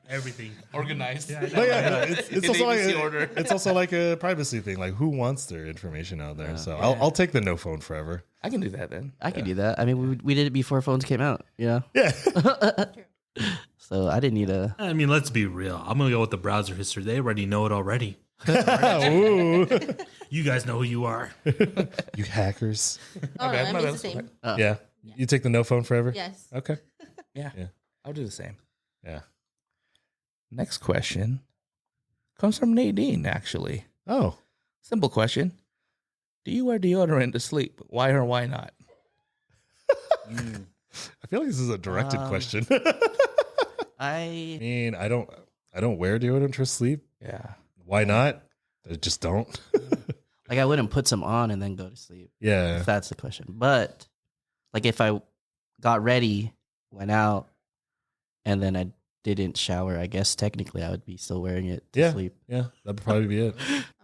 Everything Organized. But yeah, it's also like a privacy thing. Like, who wants their information out there? So I'll take the no phone forever. I can do that then. I can do that. I mean, we did it before phones came out. Yeah. So I didn't need a. I mean, let's be real. I'm gonna go with the browser history. They already know it already. Ooh. You guys know who you are. You hackers. oh, no, that means the same. Yeah. You take the no phone forever? Yes. Okay. Yeah. I'll do the same. Yeah. Next question comes from Nadine, actually. Oh. Simple question. Do you wear deodorant to sleep? Why or why not? I feel like this is a directed question. I mean, I don't wear deodorant for sleep. Yeah. Why not? I just don't. like I wouldn't put some on and then go to sleep. Yeah. If that's the question. But like if I got ready, went out, and then I didn't shower, I guess technically I would be still wearing it to sleep. Yeah, that'd probably be it.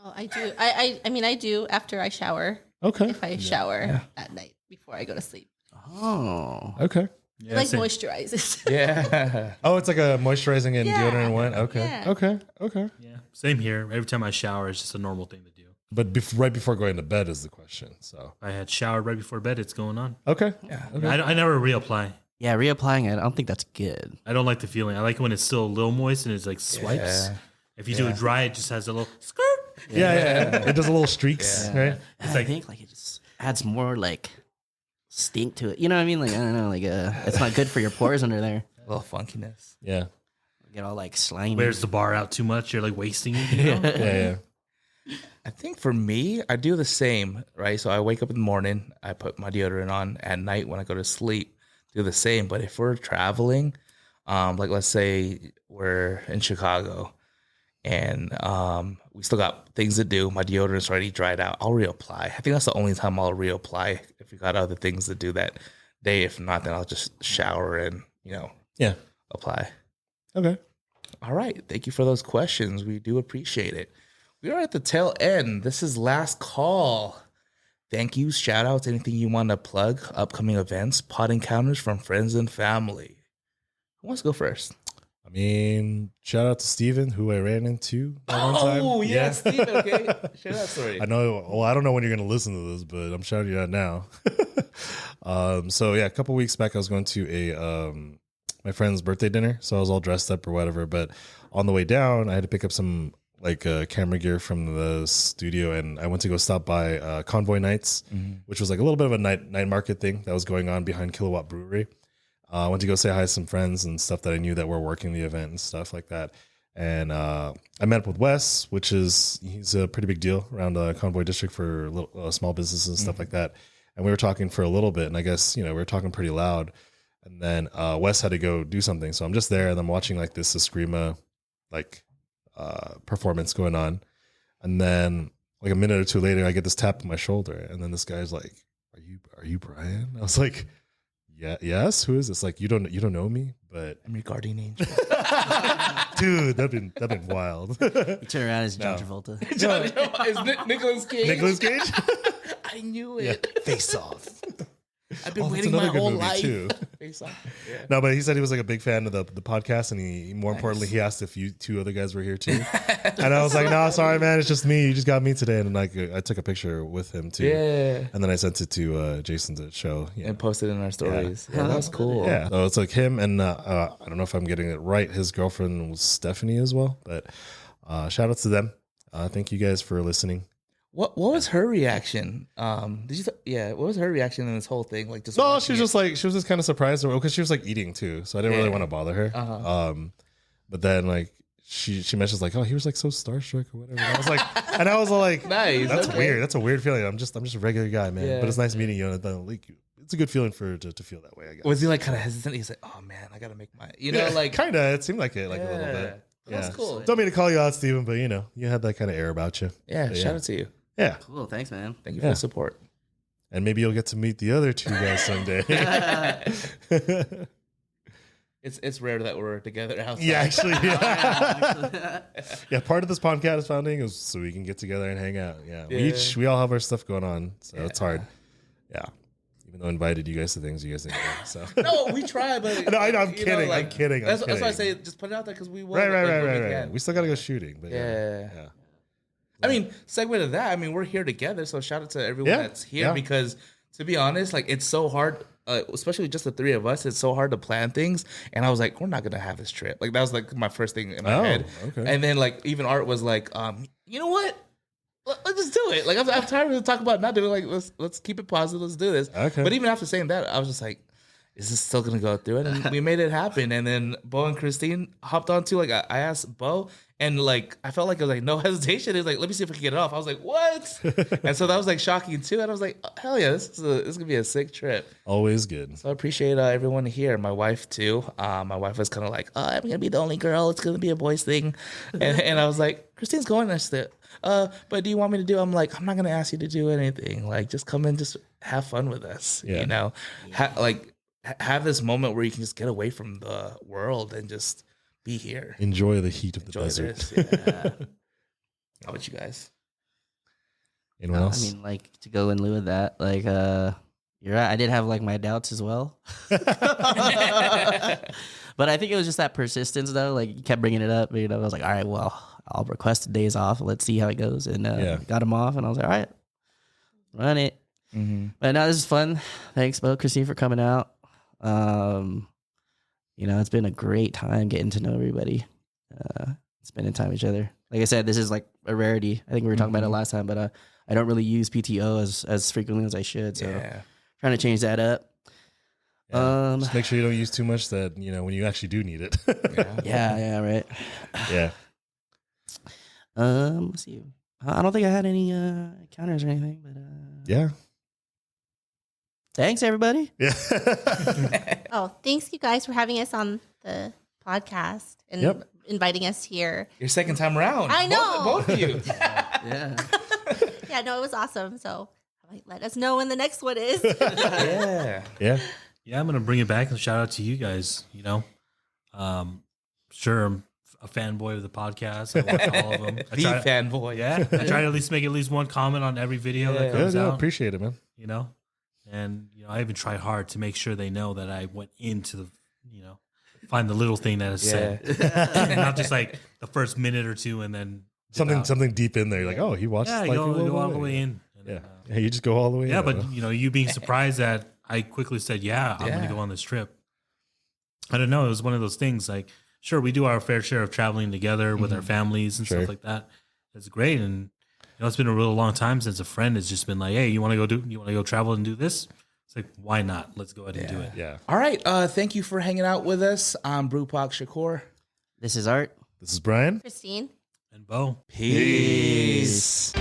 Oh, I do. I mean, I do after I shower. Okay. If I shower at night before I go to sleep. Oh. Okay. It like moisturizes. Yeah. Oh, it's like a moisturizing and deodorant one. Okay. Yeah. Okay. Yeah, same here. Every time I shower, it's just a normal thing to do. But right before going to bed is the question. So If I had showered right before bed, it's going on. okay. I never reapply. Yeah, reapplying it, I don't think that's good. I don't like the feeling. I like it when it's still a little moist and it's like swipes. Yeah. If you do it dry, it just has a little skirt. Yeah. It does a little streaks, right? It's I think like it just adds more like stink to it. You know what I mean? Like I don't know, like it's not good for your pores under there. A little funkiness. Yeah. Get all like slimy. Wears the bar out too much. You're like wasting it. You know? Yeah. I think for me, I do the same, right? So I wake up in the morning, I put my deodorant on. At night when I go to sleep, do the same. But if we're traveling, like let's say we're in Chicago and we still got things to do, my deodorant's already dried out, I'll reapply. I think that's the only time I'll reapply if we got other things to do that day. If not, then I'll just shower and, apply. Okay. All right. Thank you for those questions. We do appreciate it. We are at the tail end. This is last call. Thank you. Shout outs, anything you want to plug, upcoming events, pot encounters from friends and family. Who wants to go first? I mean, shout out to Steven, who I ran into that one time. Oh, yeah, Steven. Okay. Share that story. I know. Well, I don't know when you're going to listen to this, but I'm shouting you out now. So yeah, a couple weeks back, I was going to a my friend's birthday dinner, so I was all dressed up or whatever. But on the way down, I had to pick up some camera gear from the studio, and I went to go stop by Convoy Nights, which was like a little bit of a night market thing that was going on behind Kilowatt Brewery. I went to go say hi to some friends and stuff that I knew that were working the event and stuff like that. And I met up with Wes, he's a pretty big deal around the Convoy District for small businesses and stuff like that. And we were talking for a little bit, and I guess, we were talking pretty loud. And then Wes had to go do something. So I'm just there, and I'm watching like this Eskrima performance going on. And then like a minute or two later, I get this tap on my shoulder. And then this guy's like, are you Brian? I was like, yeah, yes. Who is this? Like, you don't know me, but I'm your guardian angel. dude, that'd been wild. You turn around as John Travolta. Is Nicolas Cage? Nicolas Cage? I knew it. Yeah. Face Off. I've been that's waiting my another good whole movie, life. too. Face Off. Yeah. No, but he said he was like a big fan of the podcast, and he more importantly, he asked if two other guys were here too. And I was like, no, sorry, man, it's just me. You just got me today. And like, I took a picture with him too. Yeah. And then I sent it to Jason to show. And posted in our stories. Yeah, that was cool. Yeah. So it's like him, and I don't know if I'm getting it right. His girlfriend was Stephanie as well. But shout out to them. Thank you guys for listening. What was her reaction? What was her reaction in this whole thing? Like, just No, she was just kind of surprised because she was like eating too, so I didn't really want to bother her. But then like she mentions like, oh, he was like so starstruck or whatever. And I was like, nice. That's okay. weird. That's a weird feeling. I'm just a regular guy, man. Yeah. But it's nice meeting you. And like, it's a good feeling to feel that way, I guess. Was he like kind of hesitant? He's like, oh man, I gotta make my, like kind of. It seemed like it, like a little bit. That's cool. Don't mean to call you out, Steven, but you had that kind of air about you. Yeah, But shout out to you. Yeah. Cool, thanks, man. Thank you for the support. And maybe you'll get to meet the other two guys someday. It's rare that we're together outside. Yeah, actually, yeah. Part of this podcast founding is so we can get together and hang out. Yeah, we all have our stuff going on, so it's hard. Yeah, even though I invited you guys to things, you guys didn't go. So no, we try, but no, I'm kidding. I'm kidding. That's why I say just put it out there because we will. Right. We still gotta go shooting, but yeah. I mean, segue to that. I mean, we're here together, so shout out to everyone that's here because, to be honest, like it's so hard, especially just the three of us. It's so hard to plan things, and I was like, we're not gonna have this trip. Like that was like my first thing in my head. Okay. And then like even Art was like, you know what? Let's just do it. Like I'm tired of talking about not doing it. Like let's keep it positive. Let's do this. Okay. But even after saying that, I was just like, is this still gonna go through it? And we made it happen. And then Bo and Christine hopped on too. Like I asked Bo, and like I felt like it was like no hesitation. It was like, let me see if I can get it off. I was like, what? And so that was like shocking too. And I was like, oh, hell yeah, this is gonna be a sick trip. Always good. So I appreciate everyone here. My wife too. My wife was kind of like, oh, I'm gonna be the only girl. It's gonna be a boys thing. And I was like, Christine's going. And I said, but do you want me to do? I'm like, I'm not gonna ask you to do anything. Like, just come and just have fun with us. Yeah. have this moment where you can just get away from the world and just be here. Enjoy the heat of the Enjoy desert. this. Yeah. How about you guys? Anyone else? I mean, like to go in lieu of that, like you're right. I did have like my doubts as well, but I think it was just that persistence though. Like you kept bringing it up. You know, I was like, all right, well, I'll request days off. Let's see how it goes, and got them off, and I was like, all right, run it. Mm-hmm. But no, this is fun. Thanks, Bo, Christine, for coming out. You know, it's been a great time getting to know everybody, spending time with each other. Like I said, this is like a rarity. I think we were talking about it last time, but I don't really use PTO as frequently as I should. So trying to change that up. Yeah. Just make sure you don't use too much that, you know, when you actually do need it. Yeah, right. Yeah. Let's see. I don't think I had any encounters or anything, but yeah. Thanks everybody. Yeah. Oh, thanks you guys for having us on the podcast and inviting us here. Your second time around. I know. Both of you. Yeah. Yeah, no, it was awesome. So let us know when the next one is. Yeah. Yeah. Yeah, I'm gonna bring it back and shout out to you guys. You know, sure, I'm a fanboy of the podcast. I watch all of them. Fanboy. Yeah, I try to at least make at least one comment on every video that comes out. Appreciate it, man. You know, and you know, I even try hard to make sure they know that I went into the, you know, find the little thing that is said, and not just like the first minute or two, and then something deep in there. You're like, oh, he watched. Yeah, like, go all the way in. And, yeah, you just go all the way. Yeah, in, but you know, you being surprised that I quickly said, I'm going to go on this trip. I don't know. It was one of those things. Like, sure, we do our fair share of traveling together with our families and stuff like that. It's great, and you know, it's been a real long time since a friend has just been like, "Hey, you want to go travel and do this?" It's like, why not? Let's go ahead and do it. Yeah. All right. Thank you for hanging out with us. I'm brewpac.shakur. This is Art. This is Brian. Christine. And Bo. Peace.